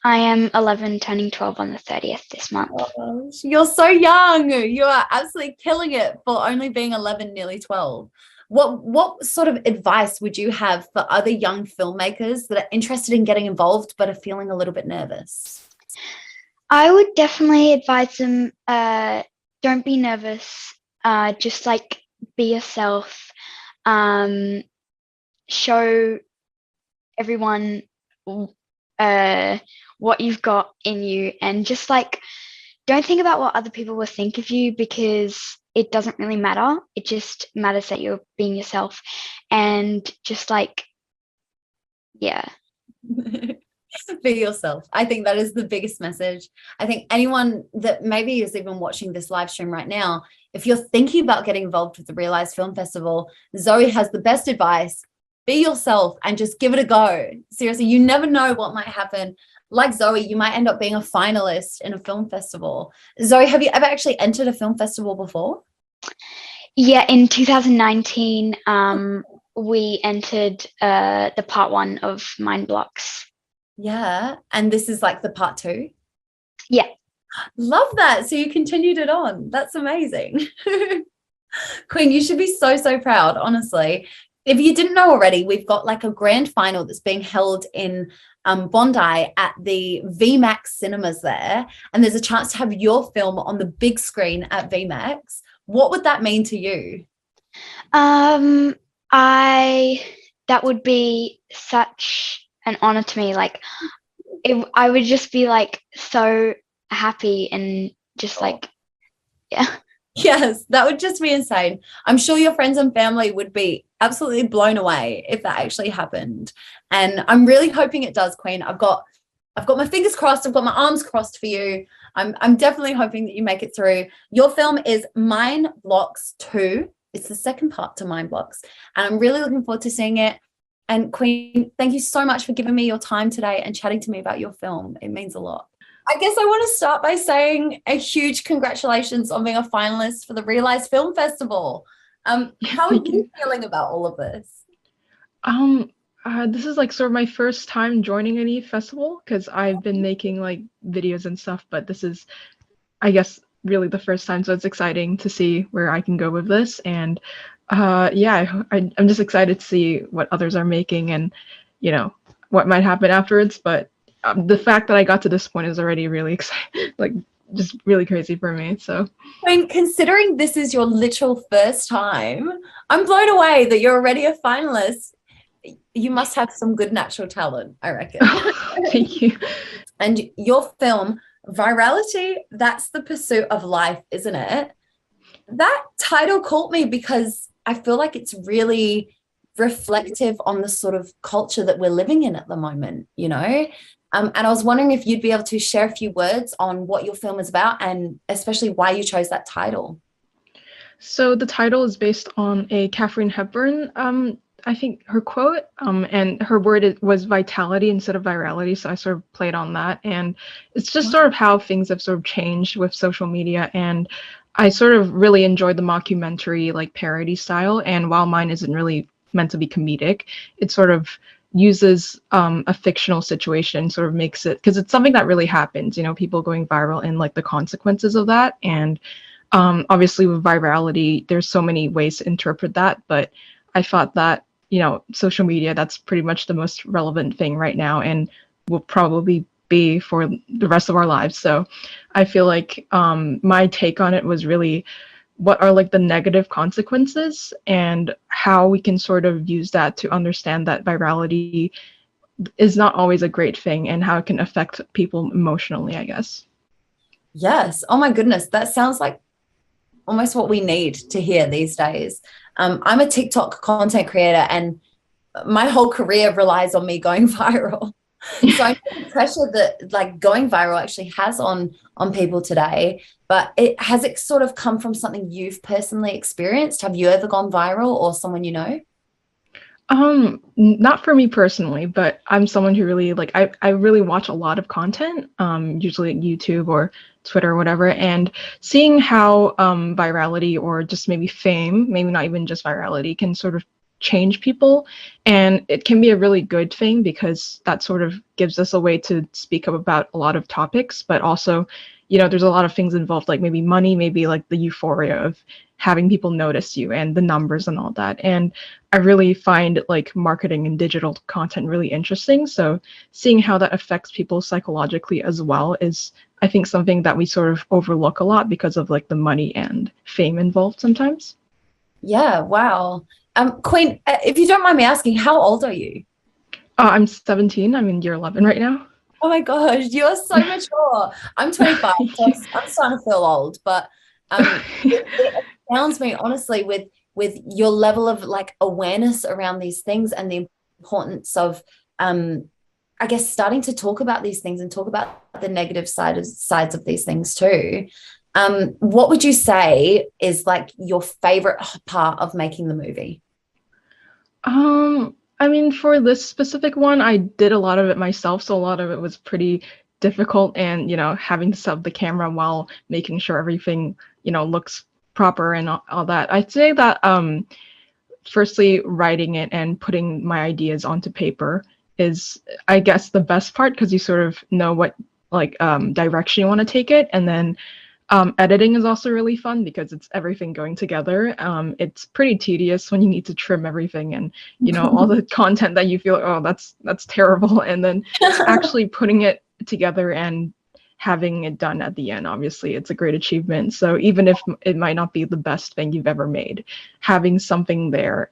I am 11, turning 12 on the 30th this month. Oh, you're so young. You are absolutely killing it for only being 11, nearly 12. What sort of advice would you have for other young filmmakers that are interested in getting involved but are feeling a little bit nervous? I would definitely advise them, don't be nervous, just like be yourself, show everyone what you've got in you, and just like don't think about what other people will think of you, because it doesn't really matter. It just matters that you're being yourself, and just like, yeah. Be yourself. I think that is the biggest message. I think anyone that maybe is even watching this live stream right now, if you're thinking about getting involved with the Reelise Film Festival, Zoe has the best advice. Be yourself and just give it a go. Seriously, you never know what might happen. Like Zoe, you might end up being a finalist in a film festival. Zoe, have you ever actually entered a film festival before? Yeah, in 2019, we entered the part one of Mind Blocks. Yeah, and this is like the part 2? Yeah. Love that. So you continued it on. That's amazing. Queen, you should be so, so proud, honestly. If you didn't know already, we've got like a grand final that's being held in Bondi at the VMAX cinemas there. And there's a chance to have your film on the big screen at VMAX. What would that mean to you? That would be such an honor to me. Like, I would just be like so happy and just like, yeah. Yes, that would just be insane. I'm sure your friends and family would be absolutely blown away if that actually happened. And I'm really hoping it does, Queen. I've got my fingers crossed. I've got my arms crossed for you. I'm definitely hoping that you make it through. Your film is Mind Blocks 2. It's the second part to Mind Blocks. And I'm really looking forward to seeing it. And Queen, thank you so much for giving me your time today and chatting to me about your film. It means a lot. I guess I want to start by saying a huge congratulations on being a finalist for the Reelise Film Festival. How are you feeling about all of this? This is like sort of my first time joining any festival, because I've been making like videos and stuff, but this is, I guess, really the first time, so it's exciting to see where I can go with this. And yeah, I'm just excited to see what others are making and, you know, what might happen afterwards. But the fact that I got to this point is already really exciting, like just really crazy for me. So I mean, considering this is your literal first time, I'm blown away that you're already a finalist. You must have some good natural talent, I reckon. thank you. And your film, Virality, that's the pursuit of life, isn't it? That title caught me because I feel like it's really reflective on the sort of culture that we're living in at the moment, you know? And I was wondering if you'd be able to share a few words on what your film is about and especially why you chose that title. So the title is based on a Katharine Hepburn, I think her quote, and her word was vitality instead of virality. So I sort of played on that. And it's just sort of how things have sort of changed with social media. And I sort of really enjoyed the mockumentary, like parody style. And while mine isn't really meant to be comedic, it sort of uses a fictional situation, sort of makes it, because it's something that really happens, you know, people going viral and like the consequences of that. And obviously with virality, there's so many ways to interpret that, but I thought that, you know, social media, that's pretty much the most relevant thing right now and will probably be for the rest of our lives. So I feel like my take on it was really what are like the negative consequences and how we can sort of use that to understand that virality is not always a great thing and how it can affect people emotionally, I guess. Yes. Oh my goodness. That sounds like almost what we need to hear these days. I'm a TikTok content creator and my whole career relies on me going viral. So I know the pressure that like going viral actually has on people today, but has it sort of come from something you've personally experienced? Have you ever gone viral or someone you know? Not for me personally, but I'm someone who really like I really watch a lot of content, usually at YouTube or Twitter or whatever, and seeing how virality or just maybe fame, maybe not even just virality, can sort of change people. And it can be a really good thing because that sort of gives us a way to speak up about a lot of topics, but also, you know, there's a lot of things involved, like maybe money, maybe like the euphoria of having people notice you and the numbers and all that. And I really find like marketing and digital content really interesting. So seeing how that affects people psychologically as well is, I think, something that we sort of overlook a lot because of like the money and fame involved sometimes. Yeah, wow. Queen, if you don't mind me asking, how old are you? I'm 17. I'm in year 11 right now. Oh my gosh, you're so mature. I'm 25, so I'm starting to feel old, but it astounds me honestly with your level of like awareness around these things and the importance of I guess starting to talk about these things and talk about the negative sides of these things too. What would you say is like your favorite part of making the movie? I mean, for this specific one, I did a lot of it myself, so a lot of it was pretty difficult and, you know, having to set up the camera while making sure everything, you know, looks proper and all that. I'd say that firstly, writing it and putting my ideas onto paper is, I guess, the best part because you sort of know what like direction you want to take it, and then editing is also really fun because it's everything going together. It's pretty tedious when you need to trim everything and, you know, all the content that you feel, oh, that's terrible. And then actually putting it together and having it done at the end, obviously, it's a great achievement. So even if it might not be the best thing you've ever made, having something there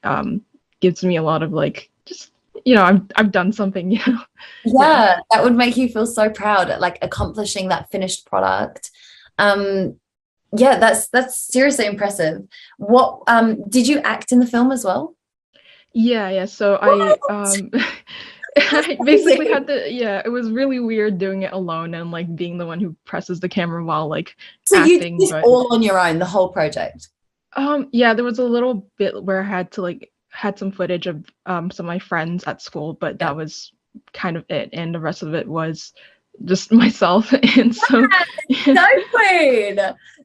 gives me a lot of like, just, you know, I've done something, you know. Yeah, that would make you feel so proud at like accomplishing that finished product. Yeah, that's seriously impressive. What did you act in the film as well? Yeah. So I basically had to, yeah, it was really weird doing it alone and like being the one who presses the camera while like So acting. you did this all on your own, the whole project? Yeah, there was a little bit where I had to like had some footage of some of my friends at school, but that was kind of it, and the rest of it was just myself. And so So queen.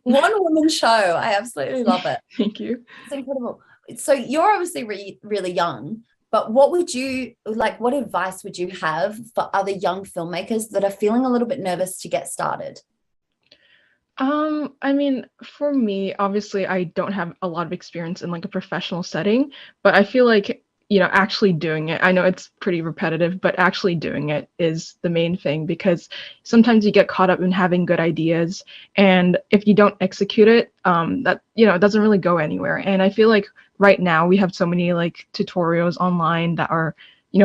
One woman show. I absolutely love it. Thank you. It's incredible. So you're obviously really young, but what would you like, what advice would you have for other young filmmakers that are feeling a little bit nervous to get started? I mean, for me, obviously I don't have a lot of experience in like a professional setting, but I feel like, actually doing it. I know it's pretty repetitive, but actually doing it is the main thing, because sometimes you get caught up in having good ideas, and if you don't execute it, that it doesn't really go anywhere. And I feel like right now we have so many like tutorials online that are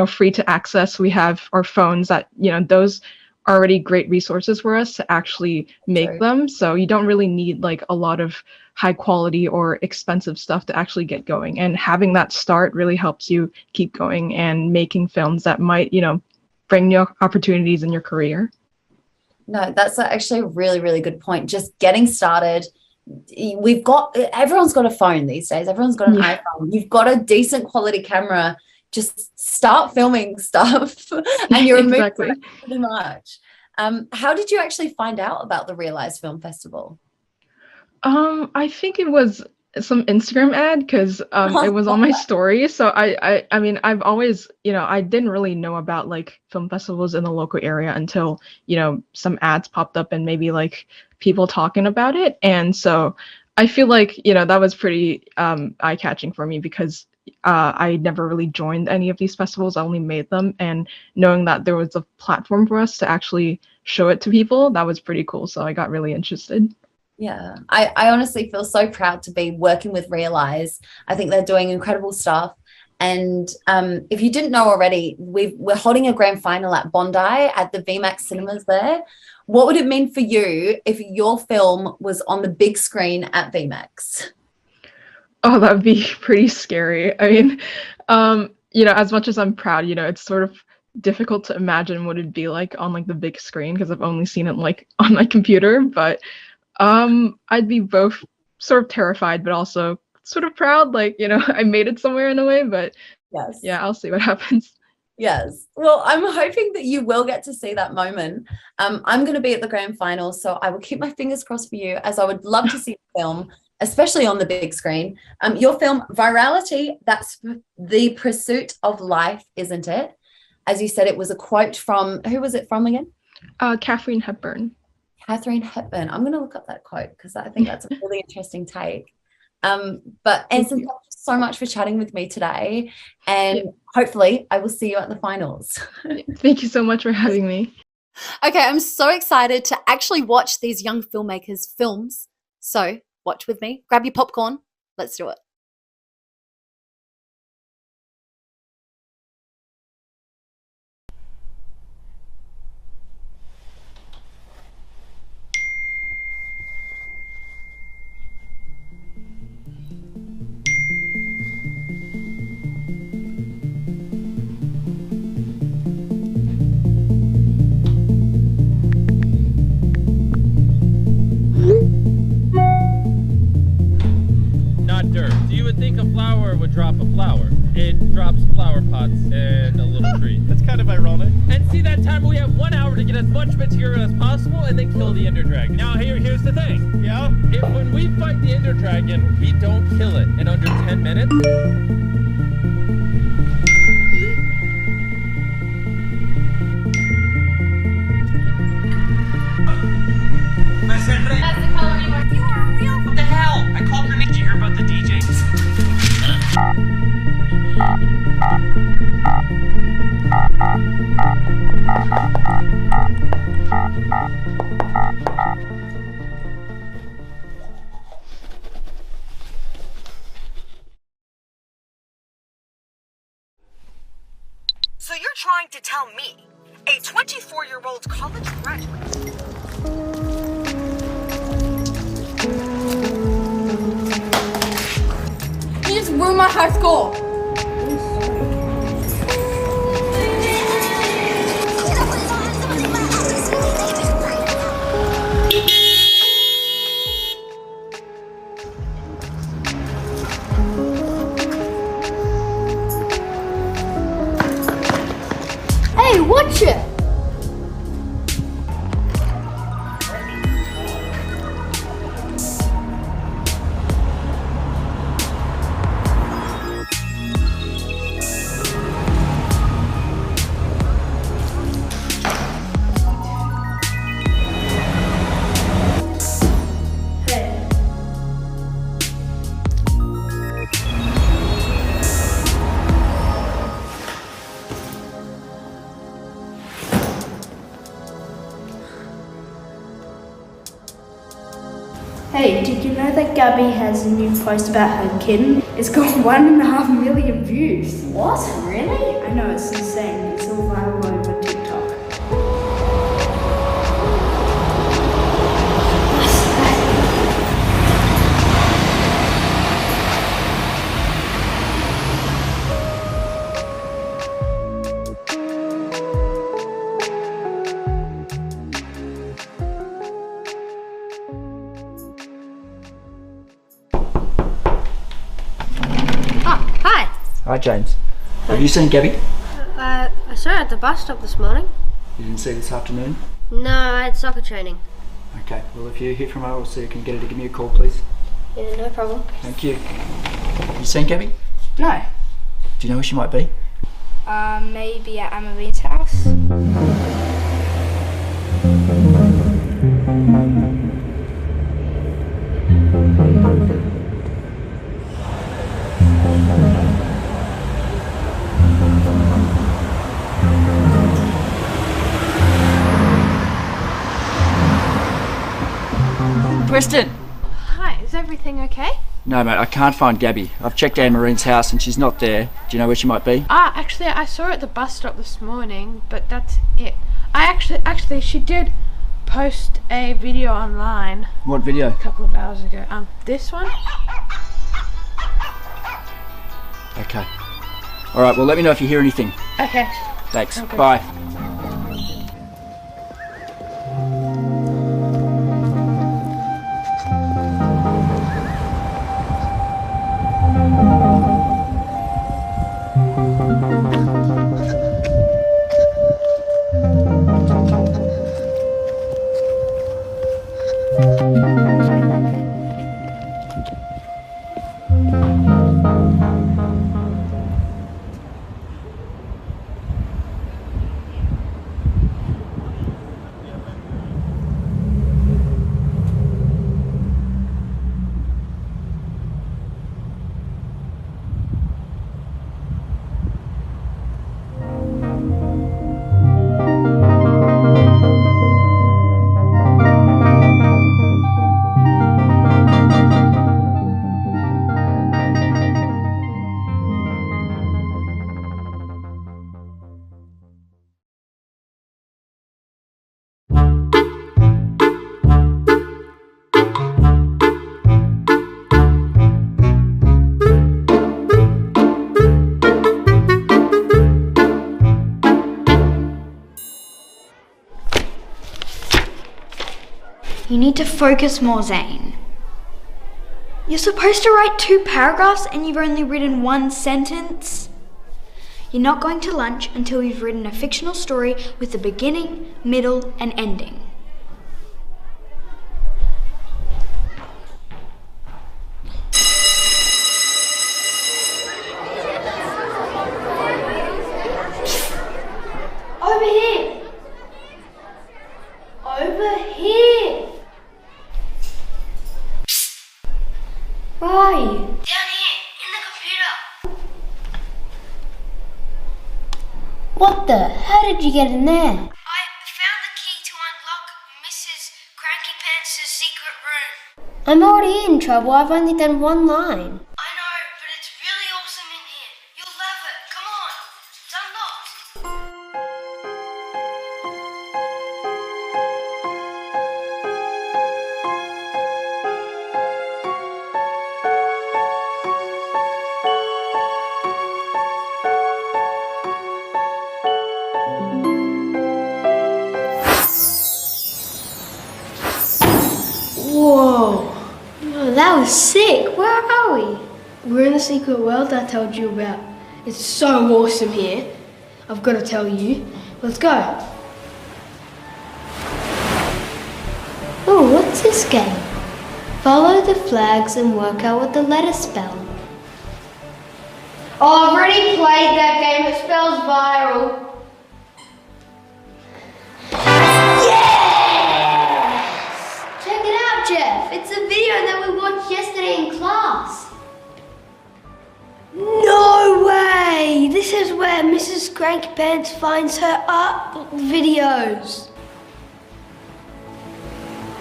free to access. We have our phones that those are already great resources for us to actually make them. So you don't really need like a lot of high quality or expensive stuff to actually get going. And having that start really helps you keep going and making films that might, bring you opportunities in your career. No, that's actually a really, really good point. Just getting started. Everyone's got a phone these days. Everyone's got an iPhone. You've got a decent quality camera. Just start filming stuff and you're exactly. Pretty much. How did you actually find out about the Reelise Film Festival? I think it was some Instagram ad, because it was on my story. So I mean, I've always, I didn't really know about like film festivals in the local area until, some ads popped up and maybe like people talking about it. And so I feel like, that was pretty eye-catching for me, because I never really joined any of these festivals. I only made them, and knowing that there was a platform for us to actually show it to people, that was pretty cool. So I got really interested. Yeah, I honestly feel so proud to be working with Reelise. I think they're doing incredible stuff. And if you didn't know already, we're holding a grand final at Bondi at the VMAX cinemas there. What would it mean for you if your film was on the big screen at VMAX? Oh, that would be pretty scary. I mean, as much as I'm proud, it's sort of difficult to imagine what it'd be like on like the big screen, because I've only seen it like on my computer. But I'd be both sort of terrified, but also sort of proud, like, I made it somewhere in a way. But yes, yeah, I'll see what happens. Yes. Well, I'm hoping that you will get to see that moment. I'm going to be at the grand final, so I will keep my fingers crossed for you, as I would love to see the film, especially on the big screen. Your film, Virality, that's the pursuit of life, isn't it? As you said, it was a quote from, who was it from again? Katharine Hepburn. Katharine Hepburn. I'm going to look up that quote, because I think that's a really interesting take. But Anson, thank you so much for chatting with me today, and hopefully I will see you at the finals. Thank you so much for having me. Okay, I'm so excited to actually watch these young filmmakers' films. So watch with me, grab your popcorn, let's do it. You would think a flower would drop a flower. It drops flower pots and a little tree. That's kind of ironic. And see, that time we have 1 hour to get as much material as possible and then kill the Ender Dragon. Now here's the thing. Yeah? When we fight the Ender Dragon, we don't kill it in under 10 minutes. You are real. What the hell? I called her name. Did you hear about the DJ? So you're trying to tell me, a 24-year-old college graduate, you just ruined my high school. Hey, watch it! that Gabby has a new post about her kitten? It's got 1.5 million views. What? Really? I know, it's insane. It's all viral over TikTok. Hi, James. Have you seen Gabby? I saw her at the bus stop this morning. You didn't see her this afternoon? No, I had soccer training. Okay, well, if you hear from her or see her, can you get her to give me a call, please? Yeah, no problem. Thank you. Have you seen Gabby? No. Do you know where she might be? Maybe at Amarine's house. Tristan! Hi, is everything okay? No, mate, I can't find Gabby. I've checked Anne-Marine's house and she's not there. Do you know where she might be? Actually, I saw her at the bus stop this morning, but that's it. Actually, she did post a video online. What video? A couple of hours ago. This one? Okay. Alright, well, let me know if you hear anything. Okay. Thanks. Okay. Bye. You need to focus more, Zane. You're supposed to write 2 paragraphs and you've only written 1 sentence. You're not going to lunch until you've written a fictional story with a beginning, middle, and ending. Over here! Over here! Where are you? Down here, in the computer. What the? How did you get in there? I found the key to unlock Mrs. Cranky Pants' secret room. I'm already in trouble. I've only done 1 line. I know, but it's really awesome in here. You'll love it. Come on. It's unlocked. Whoa! Oh, that was sick. Where are we? We're in the secret world I told you about. It's so awesome here. I've got to tell you. Let's go. Oh, what's this game? Follow the flags and work out what the letters spell. Oh, I've already played that game. It spells viral. Check it out, Jeff. It's a video that we watched yesterday in class. No way! This is where Mrs. Cranky Pants finds her art videos.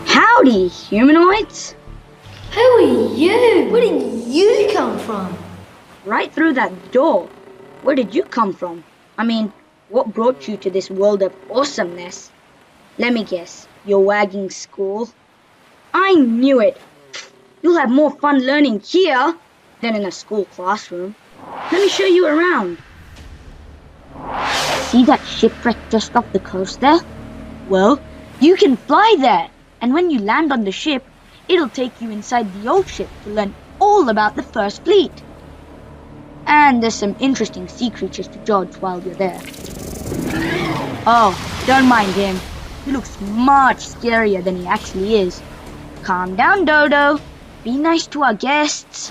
Howdy, humanoids. Who are you? Where did you come from? Right through that door. Where did you come from? I mean, what brought you to this world of awesomeness? Let me guess, you're wagging school? I knew it. You'll have more fun learning here than in a school classroom. Let me show you around. See that shipwreck just off the coast there? Well, you can fly there. And when you land on the ship, it'll take you inside the old ship to learn all about the First Fleet. And there's some interesting sea creatures to judge while you're there. Oh, don't mind him. He looks much scarier than he actually is. Calm down, Dodo. Be nice to our guests.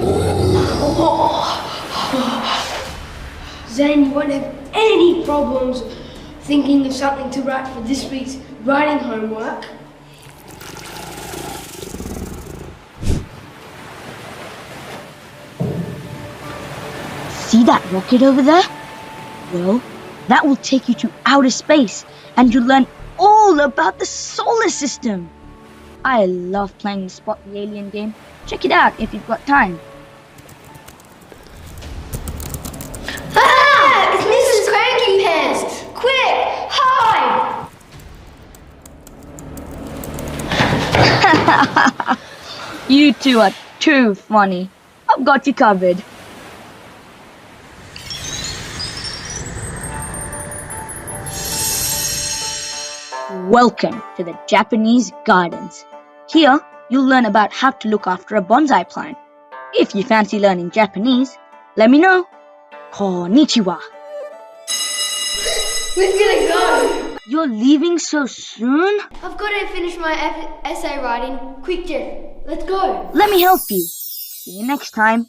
Zane, you won't have any problems thinking of something to write for this week's writing homework. See that rocket over there? Well, that will take you to outer space and you'll learn all about the solar system. I love playing the Spot the Alien game. Check it out if you've got time. Ah! It's Mrs. Cranky Pants! Quick! Hide! You two are too funny. I've got you covered. Welcome to the Japanese Gardens. Here, you'll learn about how to look after a bonsai plant. If you fancy learning Japanese, let me know. Konnichiwa. We're gonna go! You're leaving so soon? I've got to finish my essay writing. Quick, Jeff, let's go. Let me help you. See you next time.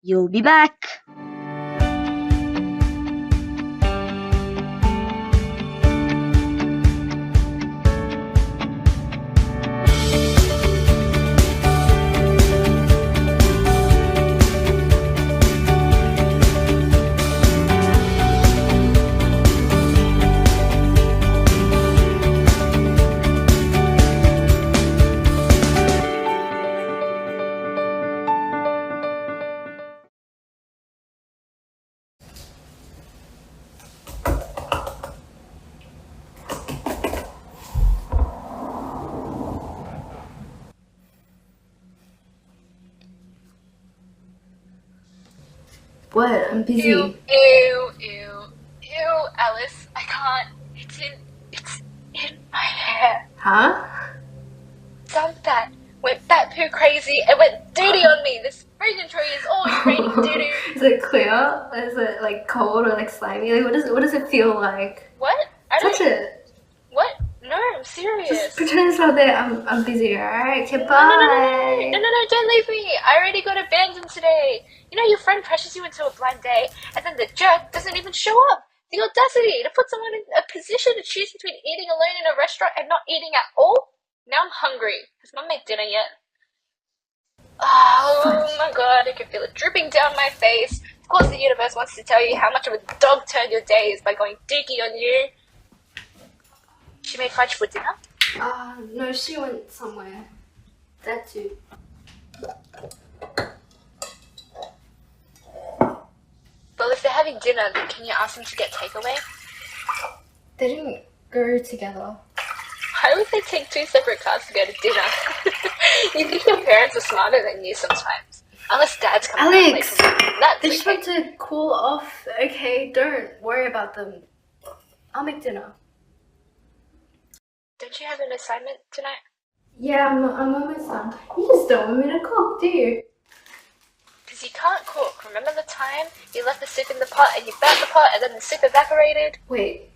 You'll be back. What? I'm busy. Ew, Alice, I can't. It's in my hair. Huh? Some that went bat-poo crazy and went doo-doo on me. This freaking tree is always raining doo-doo. Is it clear? Is it like cold or like slimy? Like what does it feel like? What? Touch it. What? No, I'm serious. Just pretend it's not there. I'm busy, alright? Okay, bye. No, don't leave me. I already got abandoned today. You know, your friend pressures you into a blind date, and then the jerk doesn't even show up. The audacity to put someone in a position to choose between eating alone in a restaurant and not eating at all. Now I'm hungry. Has Mum made dinner yet? Oh my god, I can feel it dripping down my face. Of course the universe wants to tell you how much of a dog turn your day is by going dookie on you. She made fudge for dinner? No, she went somewhere. That too. Well, if they're having dinner, then can you ask them to get takeaway? They didn't go together. Why would they take two separate cars to go to dinner? You think your parents are smarter than you sometimes. Unless Dad's coming home late Alex! from work. That's They just okay. want to cool off. Okay, don't worry about them. I'll make dinner. Don't you have an assignment tonight? Yeah, I'm almost done. You just don't want me to cook, do you? Because you can't cook. Remember the time you left the soup in the pot and you burnt the pot and then the soup evaporated? Wait,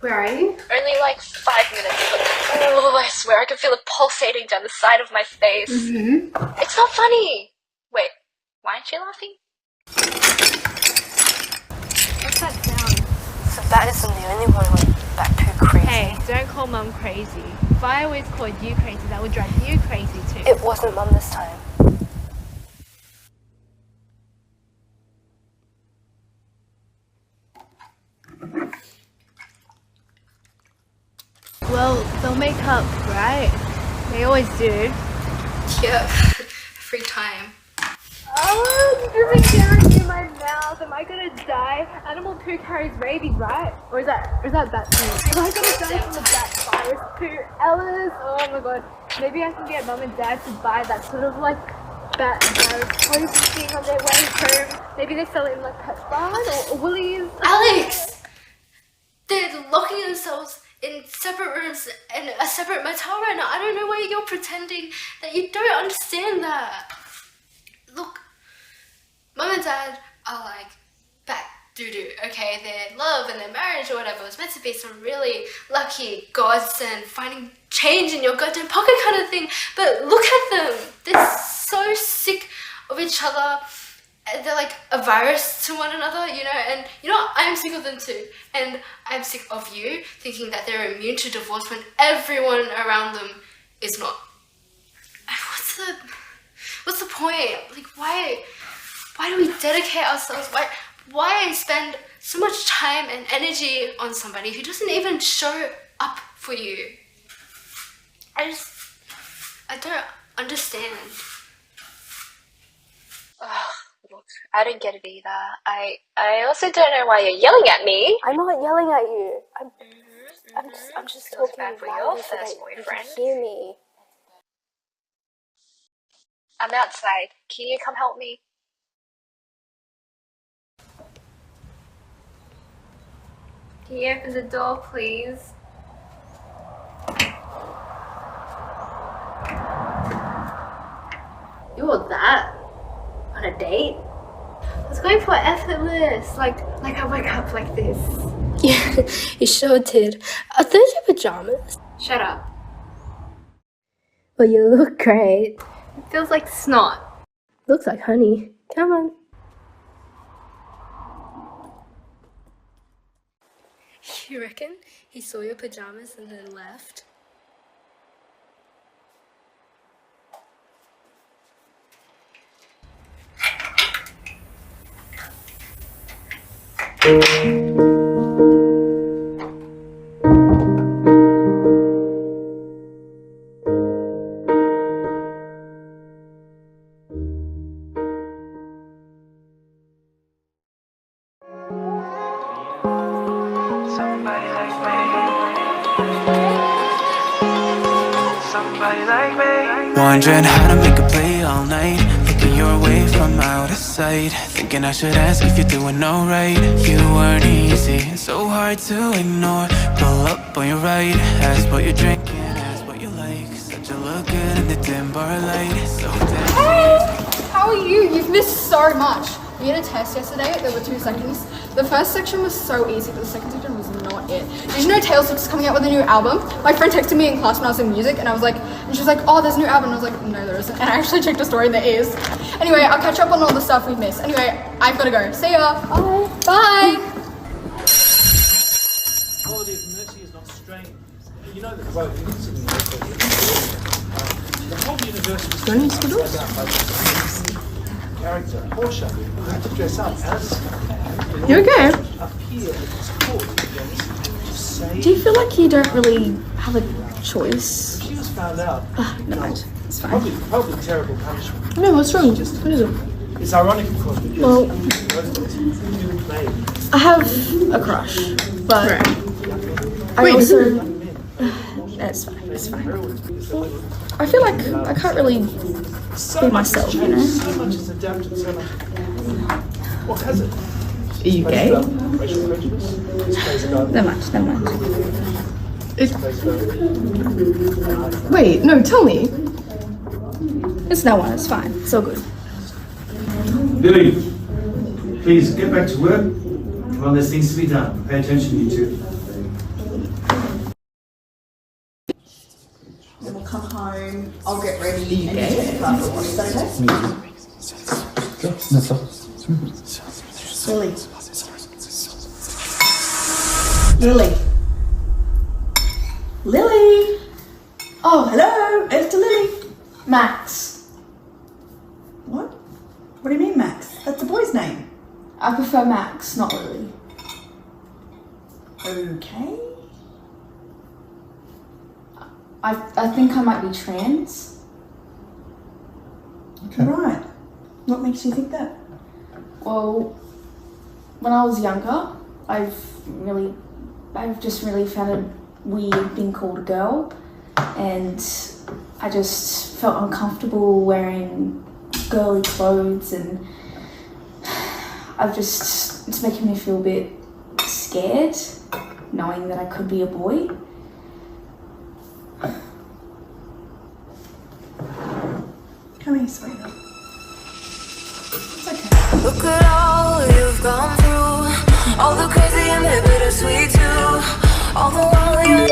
where are you? Only like 5 minutes, but oh, I swear I can feel it pulsating down the side of my face. Mm-hmm. It's not funny. Wait, why aren't you laughing? What's that sound? So that isn't the only one with that poo crazy. Hey, don't call Mum crazy. If I always called you crazy, that would drive you crazy too. It wasn't Mum this time. Well, they'll make up, right? They always do. Yeah. time. Oh, dripping down in my mouth. Am I gonna die? Animal poo carries rabies, right? Or is that bat poo? Am I gonna die from the bat virus poo? Alice, oh my god. Maybe I can get mum and dad to buy that sort of like bat virus poison thing on their way home. Maybe they sell it in like Pet Barn or Woolies. Alex! They're locking themselves in separate rooms in a separate motel right now. I don't know why you're pretending that you don't understand that. Look, mum and dad are like bat doo-doo, okay? Their love and their marriage or whatever was meant to be some really lucky godsend, finding change in your goddamn pocket kind of thing. But look at them. They're so sick of each other. They're like a virus to one another, you know, and you know, I'm sick of them too. And I'm sick of you thinking that they're immune to divorce when everyone around them is not. What's the point? Like, why do we dedicate ourselves? Why spend so much time and energy on somebody who doesn't even show up for you? I don't understand. Oh, look, I don't get it either. I also don't know why you're yelling at me. I'm not yelling at you. I'm just Feels talking bad for your loudly so first that you boyfriend. can hear me. I'm outside. Can you come help me? Can you open the door, please? You're that on a date? I was going for effortless, like I wake up like this. Yeah, you sure did. Are those your pajamas? Shut up. Well, you look great. It feels like snot. Looks like honey. Come on. You reckon he saw your pajamas and then left? Wondering how to make a play all night, looking your way from out of sight, thinking I should ask if you're doing alright. You weren't easy, so hard to ignore. Pull up on your right, ask what you're drinking, ask what you like. Such a look good in the dim bar light, so damn. Hey! How are you? You've missed so much. We had a test yesterday, there were 2 sections. The first section was so easy, but the second section was not it. Did you know Taylor Swift's coming out with a new album? My friend texted me in class when I was in music, and she was like, oh, there's a new album. And I was like, no, there isn't. And I actually checked a story and there is. Anyway, I'll catch up on all the stuff we've missed. Anyway, I've gotta go. See ya. Bye. Bye. Quality of mercy is not strange. You know the quote, the whole universe was character, Portia, who had to dress up as You okay? up here at this court against say Do you feel like you don't really have a choice? she was found out. Never mind. It's fine. Probably terrible punishment. No, what's wrong? What is it? It's ironic, of course, because Well, you made I have a crush, but I Wait, also... It's fine, it's fine. I feel like I can't really be myself, you know? so much has adapted, so much. What has it? Are you gay? Racial prejudice? Never mind. Wait, no, tell me. It's no one, it's fine. It's all good. Billy, please get back to work. Come on, there's things to be done. Pay attention, you two. Then we'll come home, I'll get ready. Are you gay? Is that okay? Lily. Lily. Oh, hello. It's to Lily. Max. What? What do you mean, Max? That's the boy's name. I prefer Max, not Lily. Okay. I think I might be trans. Okay. Right. What makes you think that? Well, when I was younger, I've just really found it weird being called a girl, and I just felt uncomfortable wearing girly clothes, and it's making me feel a bit scared knowing that I could be a boy. Come here, sweetheart. Look at all you've gone through, all the crazy and the bittersweet too, all the while you're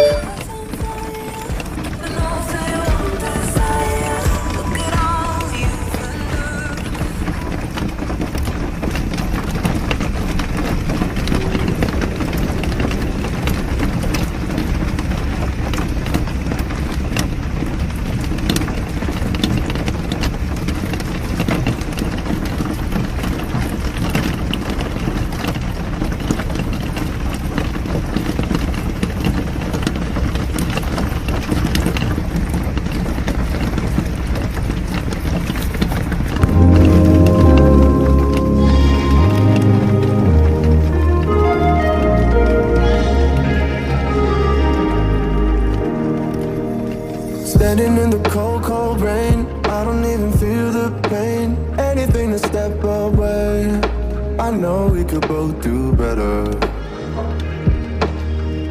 Standing in the cold, cold rain, I don't even feel the pain. Anything to step away. I know we could both do better.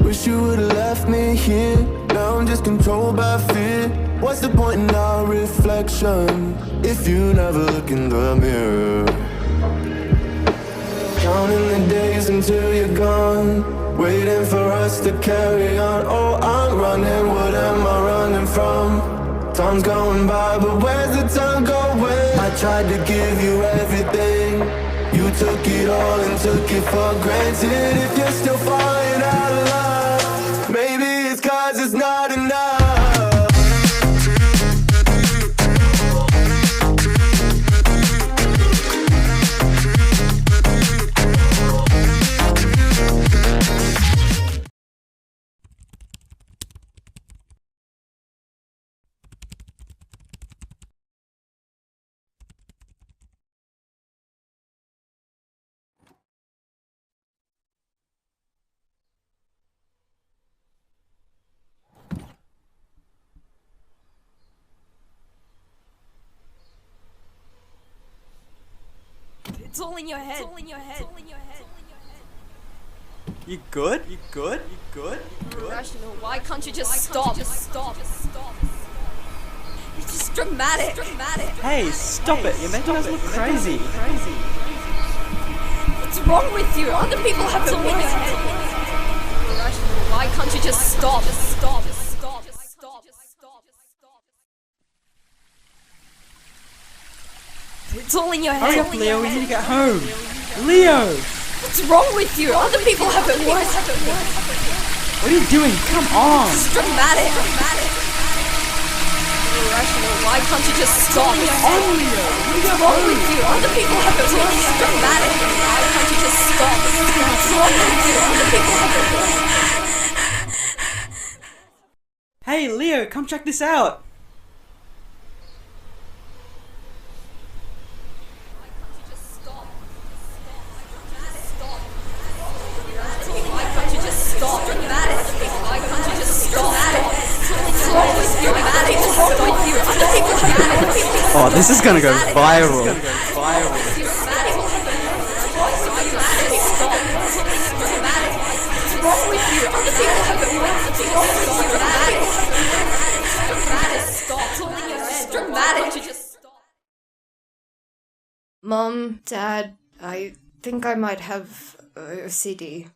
Wish you would've left me here. Now I'm just controlled by fear. What's the point in our reflection if you never look in the mirror? Counting the days until you're gone, waiting for us to carry on. Oh, I'm running, what am I running from? Time's going by, but where's the time going? I tried to give you everything, you took it all and took it for granted. If you're still falling out of love, maybe it's 'cause it's not enough. It's all in your head. It's all in your head. It's all in your head. You good? You good? You good? You good? Irrational. Why can't you just stop? Just stop. Just stop. It's just dramatic. It's dramatic. Hey, stop it! You're making us look crazy. What's wrong with you? Other people have it worse. Irrational. Why can't you just stop? Just stop. Just stop. Just stop. Just stop. It's all in your head. Hurry up, Leo, we need to get home. Leo! What's wrong with you? Other people have it worse. What are you doing? Come on! It's dramatic. Irrational. Why can't you just stop? On, Leo! What's wrong with you? Other people have it worse. It's dramatic. Why can't you just stop? What's wrong with you? Other people have it worse. Hey, Leo, come check this out! Oh, this is gonna go viral. Mom, Dad, I think I might have OCD.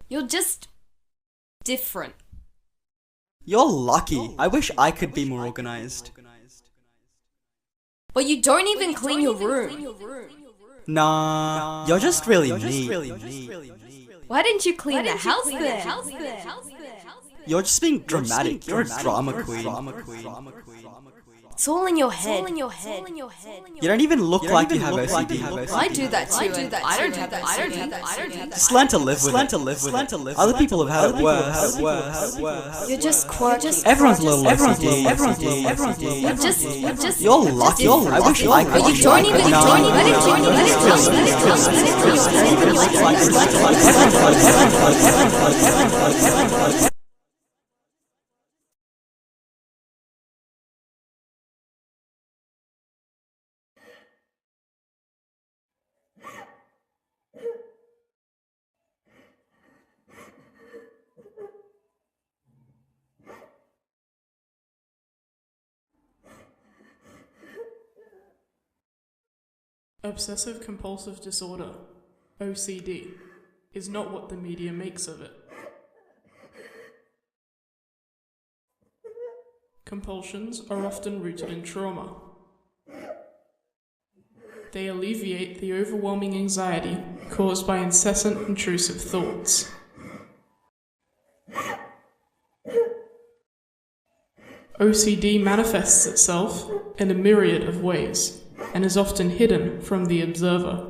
You're just different. You're lucky. I wish I could be more organized. But you don't even clean your room. Nah, you're just really neat. Why didn't you clean the house then? You're just being dramatic. You're a drama queen. It's all in your head. You don't even look like you have OCD. I do that too. I don't have that. Just learn to live with it. Other people have had it worse. You're just quirky. Everyone's a little OCD. You're just. You're lucky. I wish I could. But you don't even let it come. Obsessive compulsive disorder, OCD, is not what the media makes of it. Compulsions are often rooted in trauma. They alleviate the overwhelming anxiety caused by incessant intrusive thoughts. OCD manifests itself in a myriad of ways and is often hidden from the observer.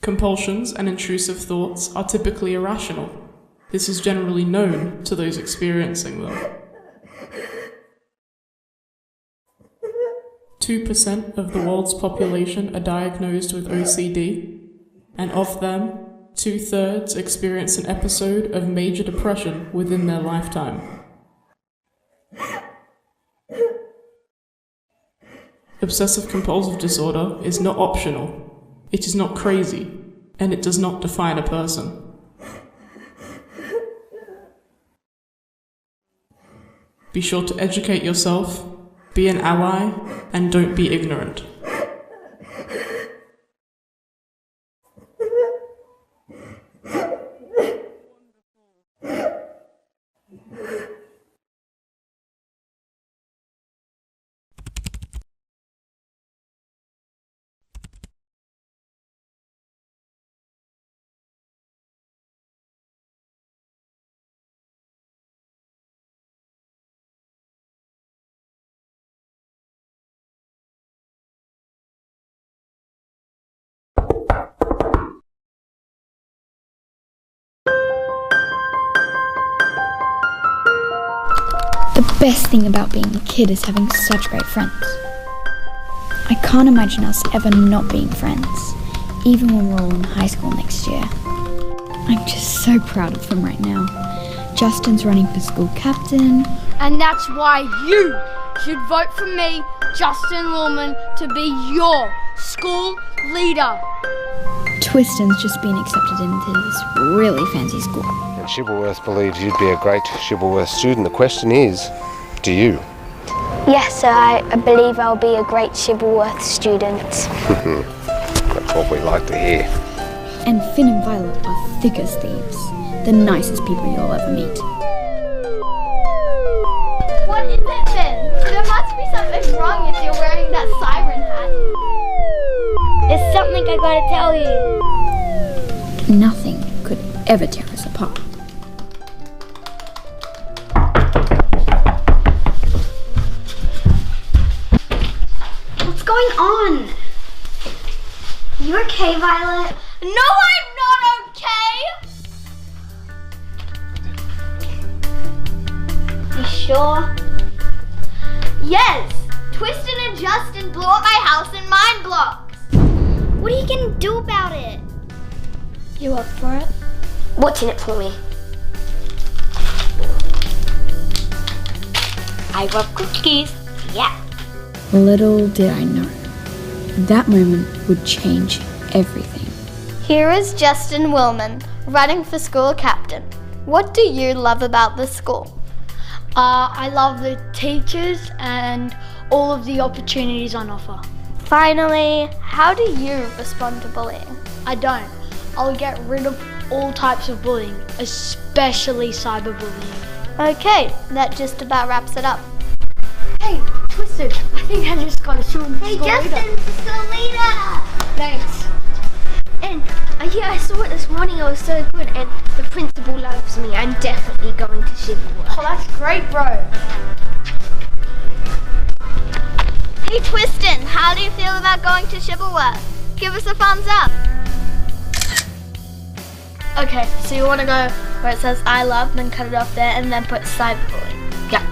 Compulsions and intrusive thoughts are typically irrational. This is generally known to those experiencing them. 2% of the world's population are diagnosed with OCD, and of them, 2/3 experience an episode of major depression within their lifetime. Obsessive compulsive disorder is not optional, it is not crazy, and it does not define a person. Be sure to educate yourself, be an ally, and don't be ignorant. The best thing about being a kid is having such great friends. I can't imagine us ever not being friends, even when we're all in high school next year. I'm just so proud of them right now. Justin's running for school captain. And that's why you should vote for me, Justin Lawman, to be your school leader. Twiston's just been accepted into this really fancy school. And Shibboleth believes you'd be a great Shibboleth student. The question is, do you? Yes, sir, I believe I'll be a great Shibboleth student. That's what we like to hear. And Finn and Violet are thick as thieves. The nicest people you'll ever meet. What is it, Finn? There must be something wrong if you're wearing that siren hat. There's something I gotta tell you. Nothing could ever tear us apart. What's going on? You okay, Violet? No, I'm not okay! You sure? Yes! Twiston and Justin blew up my house in mine blocks. What are you gonna do about it? You up for it? What's in it for me? I love cookies. Yeah. Little did I know, that moment would change everything. Here is Justin Willman, running for school captain. What do you love about the school? I love the teachers and all of the opportunities on offer. Finally, how do you respond to bullying? I don't. I'll get rid of all types of bullying, especially cyberbullying. Okay, that just about wraps it up. Hey, Twisted, I think I just got a school leader. Hey, Justin, school leader! Thanks. And are you yeah, I saw it this morning. It was so good, and the principal loves me. I'm definitely going to Shiverworth. Oh, that's great, bro. Hey Twiston, how do you feel about going to Shiverworth? Give us a thumbs up. Okay, so you want to go where it says I love, then cut it off there, and then put cyberbullying. Yeah.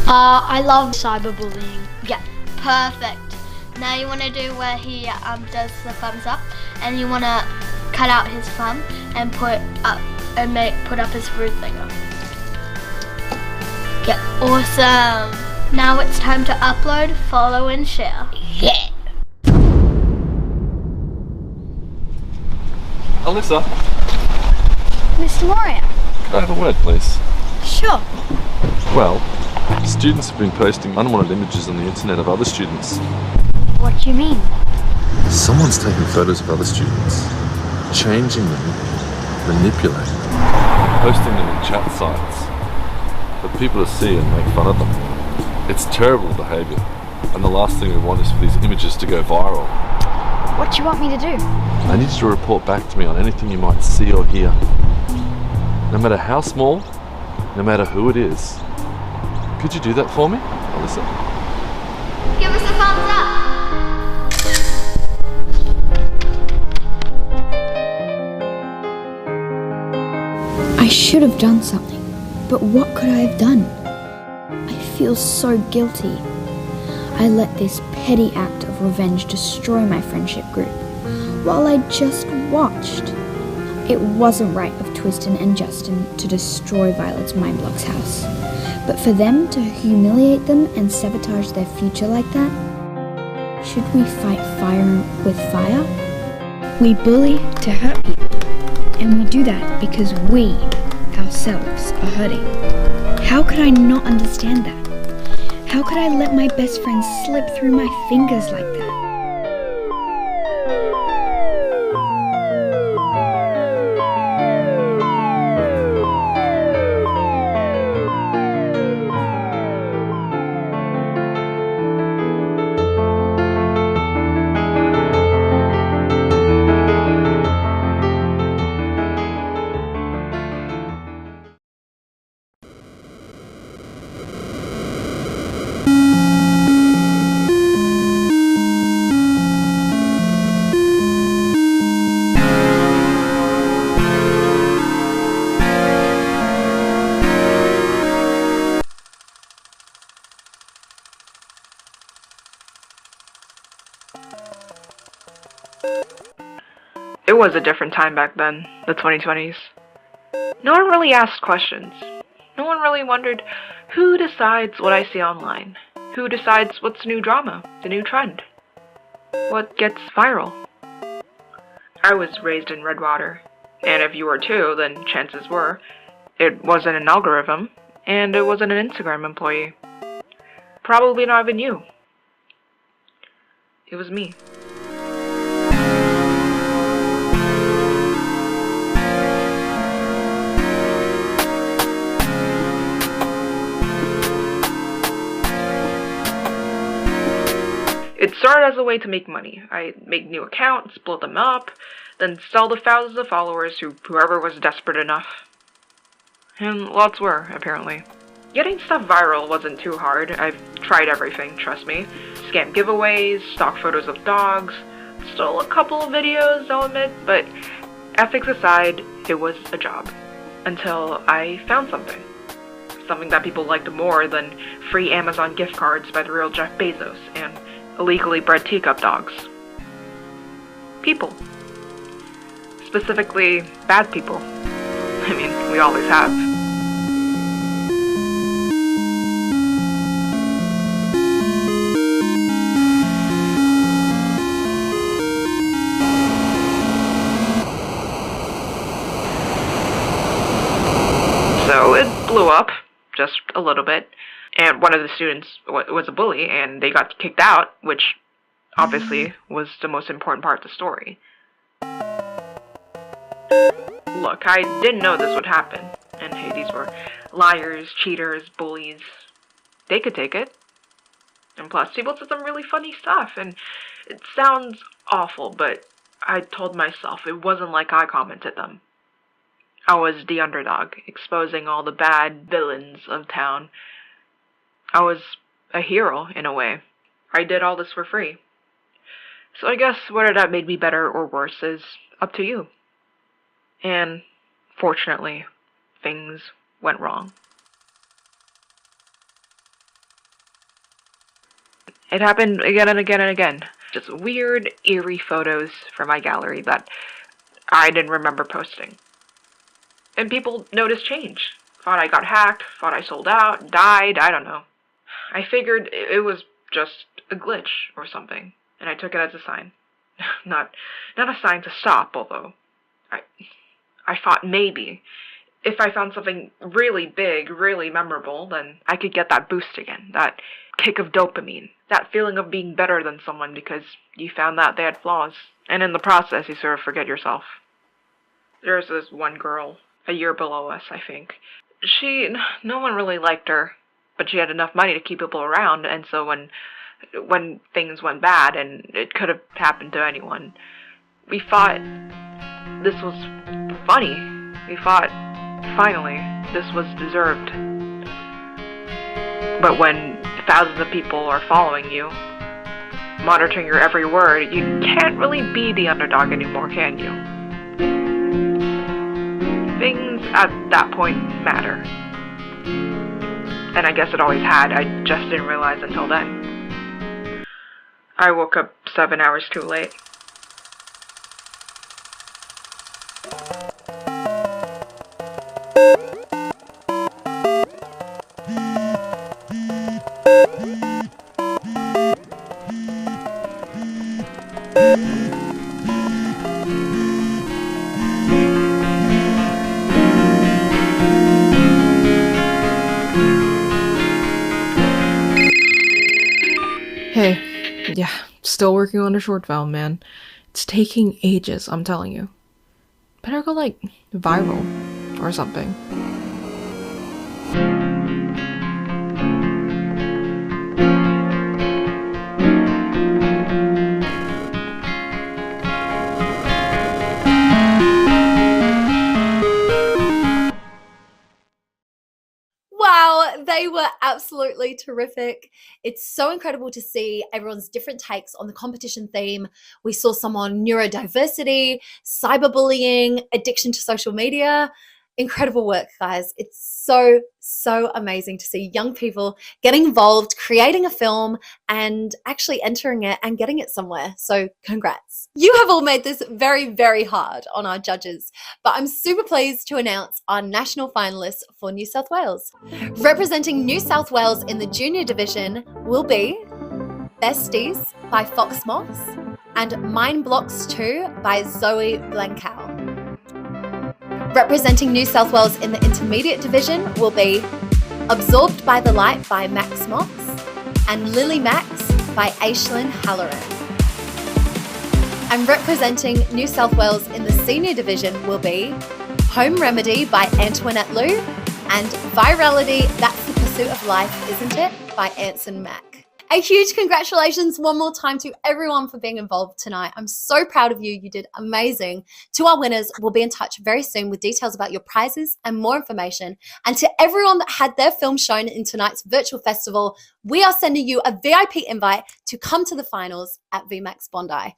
I love cyberbullying. Yeah, perfect. Now you want to do where he does the thumbs up, and you want to cut out his thumb and put up his rude finger. Yeah, awesome. Now it's time to upload, follow, and share. Yeah. Alyssa, Mr. Moria. could I have a word, please? Sure. Well, students have been posting unwanted images on the internet of other students. What do you mean? Someone's taking photos of other students, changing them, manipulating them, posting them in chat sites for people to see and make fun of them. It's terrible behaviour, and the last thing we want is for these images to go viral. What do you want me to do? I need you to report back to me on anything you might see or hear. No matter how small, no matter who it is. Could you do that for me, Alyssa? Give us a thumbs up. I should have done something, but what could I have done? I feel so guilty. I let this petty act of revenge destroy my friendship group, while I just watched. It wasn't right of Twiston and Justin to destroy Violet's Mindblock's house, but for them to humiliate them and sabotage their future like that? Should we fight fire with fire? We bully to hurt people, and we do that because we ourselves are hurting. How could I not understand that? How could I let my best friend slip through my fingers like that? It was a different time back then, the 2020s. No one really asked questions. No one really wondered who decides what I see online. Who decides what's the new drama, the new trend? What gets viral? I was raised in Redwater, and if you were too, then chances were it wasn't an algorithm, and it wasn't an Instagram employee. Probably not even you. It was me. It started as a way to make money. I'd make new accounts, blow them up, then sell to thousands of followers to whoever was desperate enough. And lots were, apparently. Getting stuff viral wasn't too hard. I've tried everything, trust me. Scam giveaways, stock photos of dogs, stole a couple of videos, I'll admit, but ethics aside, it was a job. Until I found something. Something that people liked more than free Amazon gift cards by the real Jeff Bezos and illegally bred teacup dogs. People. Specifically, bad people. I mean, we always have. So it blew up, just a little bit. And one of the students was a bully, and they got kicked out, which obviously was the most important part of the story. Look, I didn't know this would happen. And hey, these were liars, cheaters, bullies. They could take it. And plus, people said some really funny stuff, and it sounds awful, but I told myself it wasn't like I commented them. I was the underdog, exposing all the bad villains of town. I was a hero, in a way. I did all this for free. So I guess whether that made me better or worse is up to you. And, fortunately, things went wrong. It happened again and again and again. Just weird, eerie photos from my gallery that I didn't remember posting. And people noticed change. Thought I got hacked, thought I sold out, died, I don't know. I figured it was just a glitch or something, and I took it as a sign. Not a sign to stop, although I thought maybe if I found something really big, really memorable, then I could get that boost again, that kick of dopamine, that feeling of being better than someone because you found out they had flaws, and in the process you sort of forget yourself. There's this one girl, a year below us, I think. No one really liked her, but she had enough money to keep people around, and so when things went bad, and it could have happened to anyone, we thought this was funny. We thought, finally, this was deserved. But when thousands of people are following you, monitoring your every word, you can't really be the underdog anymore, can you? Things at that point matter. And I guess it always had, I just didn't realize until then. I woke up 7 hours too late. Hey, yeah, still working on a short film, man. It's taking ages, I'm telling you. Better go, viral or something. Wow, they were absolutely terrific. It's so incredible to see everyone's different takes on the competition theme. We saw some on neurodiversity, cyberbullying, addiction to social media. Incredible work, guys. It's so amazing to see young people getting involved, creating a film, and actually entering it and getting it somewhere. So congrats. You have all made this very hard on our judges, but I'm super pleased to announce our national finalists for New South Wales. Representing New South Wales in the junior division will be Besties by Fox Moss and Mind Blocks 2 by Zoe Blancow. Representing New South Wales in the intermediate division will be Absorbed by the Light by Max Moss and Lily Max by Aislinn Halloran. And representing New South Wales in the senior division will be Home Remedy by Antoinette Liu and Virality, That's the Pursuit of Life, Isn't It? By Anson Mack. A huge congratulations one more time to everyone for being involved tonight. I'm so proud of you. You did amazing. To our winners, we'll be in touch very soon with details about your prizes and more information. And to everyone that had their film shown in tonight's virtual festival, we are sending you a VIP invite to come to the finals at VMAX Bondi.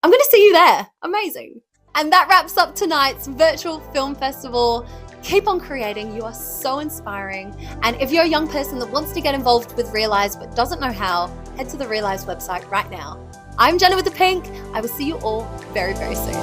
I'm going to see you there. Amazing. And that wraps up tonight's virtual film festival. Keep on creating. You are so inspiring. And if you're a young person that wants to get involved with Reelise but doesn't know how, head to the Reelise website right now. I'm Jenna with the Pink. I will see you all very soon.